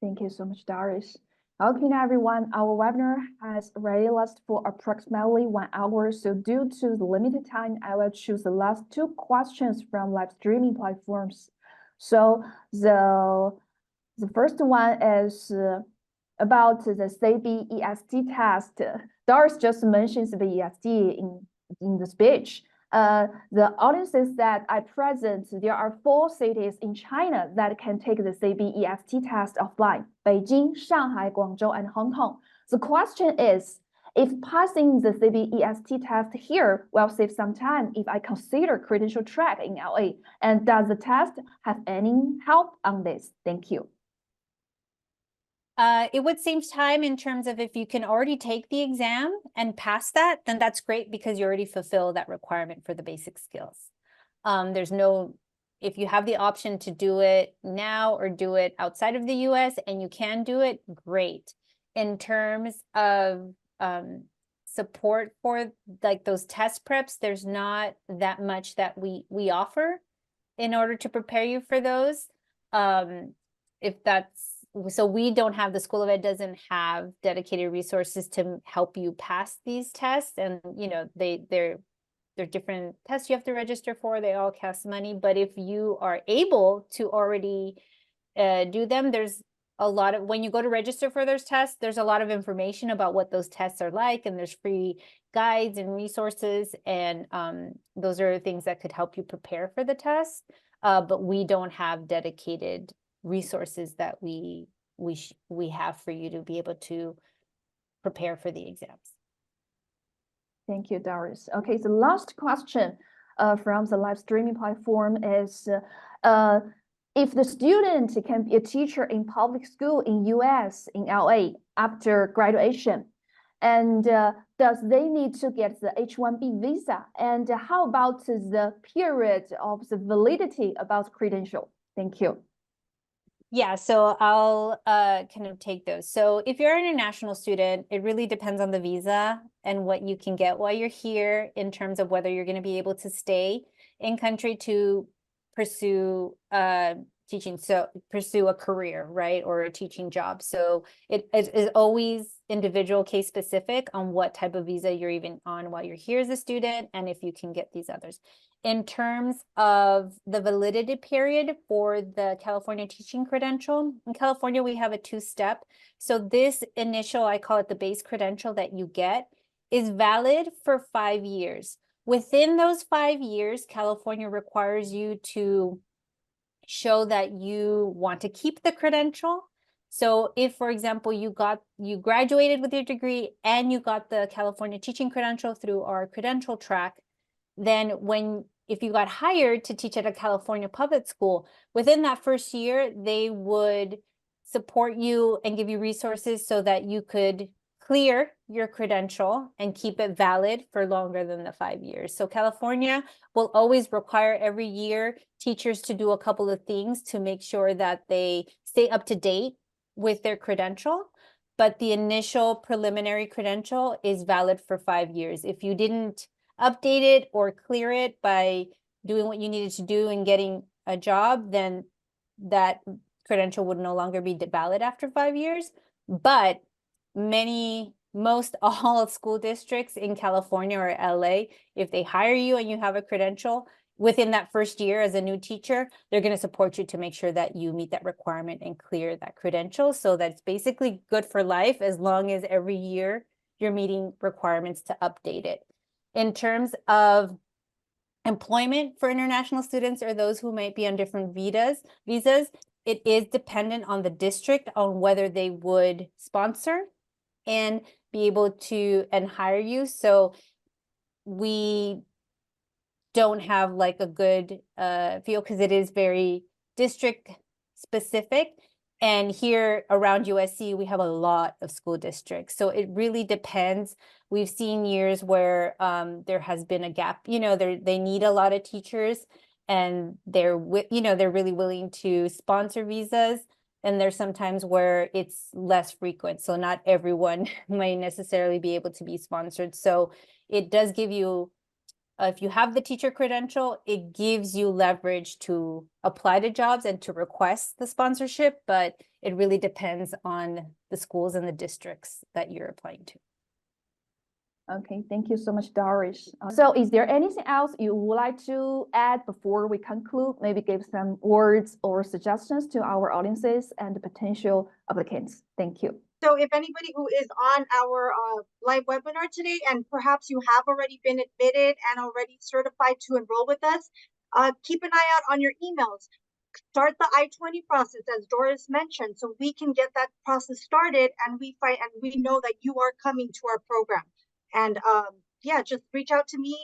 Thank you so much, Doris. Okay, now everyone, our webinar has already lasted for approximately 1 hour. So due to the limited time, I will choose the last 2 questions from live streaming platforms. So the first one is about the CBEST test. Doris just mentions the EST in the speech. The audiences that are present, there are 4 cities in China that can take the CBEST test offline: Beijing, Shanghai, Guangzhou, and Hong Kong. The question is, if passing the CBEST test here will save some time if I consider credential track in LA, and does the test have any help on this? Thank you. It would save time in terms of if you can already take the exam and pass that, then that's great because you already fulfill that requirement for the basic skills. If you have the option to do it now or do it outside of the US and you can do it, great. In terms of support for like those test preps, there's not that much that we offer in order to prepare you for those. So we don't have, the School of Ed doesn't have dedicated resources to help you pass these tests. And, they're different tests you have to register for. They all cost money. But if you are able to already do them, there's a lot of, when you go to register for those tests, there's a lot of information about what those tests are like. And there's free guides and resources. And those are things that could help you prepare for the test. But we don't have dedicated resources that we have for you to be able to prepare for the exams. Thank you, Doris. Okay, the last question from the live streaming platform is, if the student can be a teacher in public school in US, in LA, after graduation, and does they need to get the H-1B visa? And how about the period of the validity about credential? Thank you. Yeah, so I'll kind of take those. So if you're an international student, it really depends on the visa and what you can get while you're here in terms of whether you're going to be able to stay in country to pursue teaching, so pursue a career, right, or a teaching job. So it is always individual case specific on what type of visa you're even on while you're here as a student and if you can get these others. In terms of the validity period for the California teaching credential, in California, we have a 2-step. So this initial, I call it the base credential that you get, is valid for 5 years. Within those 5 years, California requires you to show that you want to keep the credential. So if, for example, you graduated with your degree and you got the California teaching credential through our credential track, then if you got hired to teach at a California public school, within that first year, they would support you and give you resources so that you could clear your credential and keep it valid for longer than the 5 years. So California will always require every year teachers to do a couple of things to make sure that they stay up to date with their credential. But the initial preliminary credential is valid for 5 years. If you didn't update it or clear it by doing what you needed to do and getting a job, then that credential would no longer be valid after 5 years. But most all school districts in California or LA, if they hire you and you have a credential, within that first year as a new teacher, they're going to support you to make sure that you meet that requirement and clear that credential. So that's basically good for life as long as every year you're meeting requirements to update it. In terms of employment for international students or those who might be on different visas, it is dependent on the district on whether they would sponsor and be able to and hire you. So we don't have like a good feel because it is very district specific. And here around USC, we have a lot of school districts. So it really depends. We've seen years where there has been a gap, you know, they need a lot of teachers and they're really willing to sponsor visas. And there's sometimes where it's less frequent. So not everyone might necessarily be able to be sponsored. So it does give you, if you have the teacher credential, it gives you leverage to apply to jobs and to request the sponsorship, but it really depends on the schools and the districts that you're applying to. Okay, thank you so much, Doris. So is there anything else you would like to add before we conclude? Maybe give some words or suggestions to our audiences and the potential applicants. Thank you. So if anybody who is on our live webinar today, and perhaps you have already been admitted and already certified to enroll with us, keep an eye out on your emails. Start the I-20 process, as Doris mentioned, so we can get that process started and we know that you are coming to our program. And yeah, just reach out to me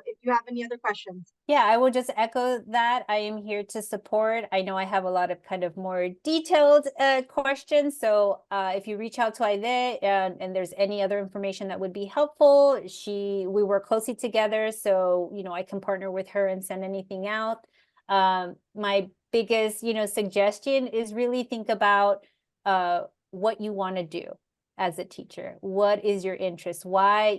if you have any other questions. Yeah, I will just echo that. I am here to support. I know I have a lot of kind of more detailed questions. So if you reach out to Aide and there's any other information that would be helpful, we work closely together. So, you know, I can partner with her and send anything out. My biggest, suggestion is really think about what you want to do as a teacher. What is your interest? Why,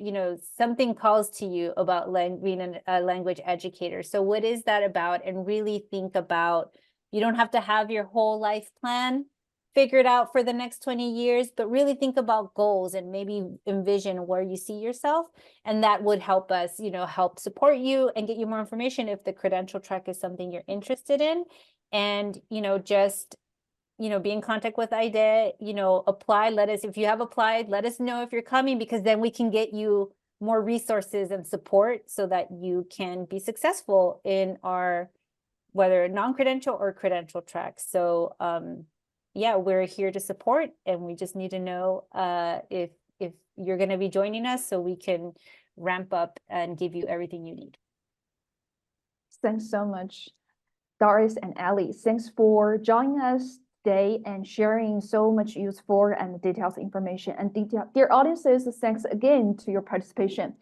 something calls to you about being a language educator. So what is that about? And really think about, you don't have to have your whole life plan figured out for the next 20 years, but really think about goals and maybe envision where you see yourself. And that would help us, help support you and get you more information if the credential track is something you're interested in. And, just be in contact with Aide, apply, if you have applied, let us know if you're coming, because then we can get you more resources and support so that you can be successful in our, whether non-credential or credential track. So yeah, we're here to support, and we just need to know if you're going to be joining us so we can ramp up and give you everything you need. Thanks so much, Doris and Ellie. Thanks for joining us today and sharing so much useful and detailed information. And dear audiences, thanks again to your participation.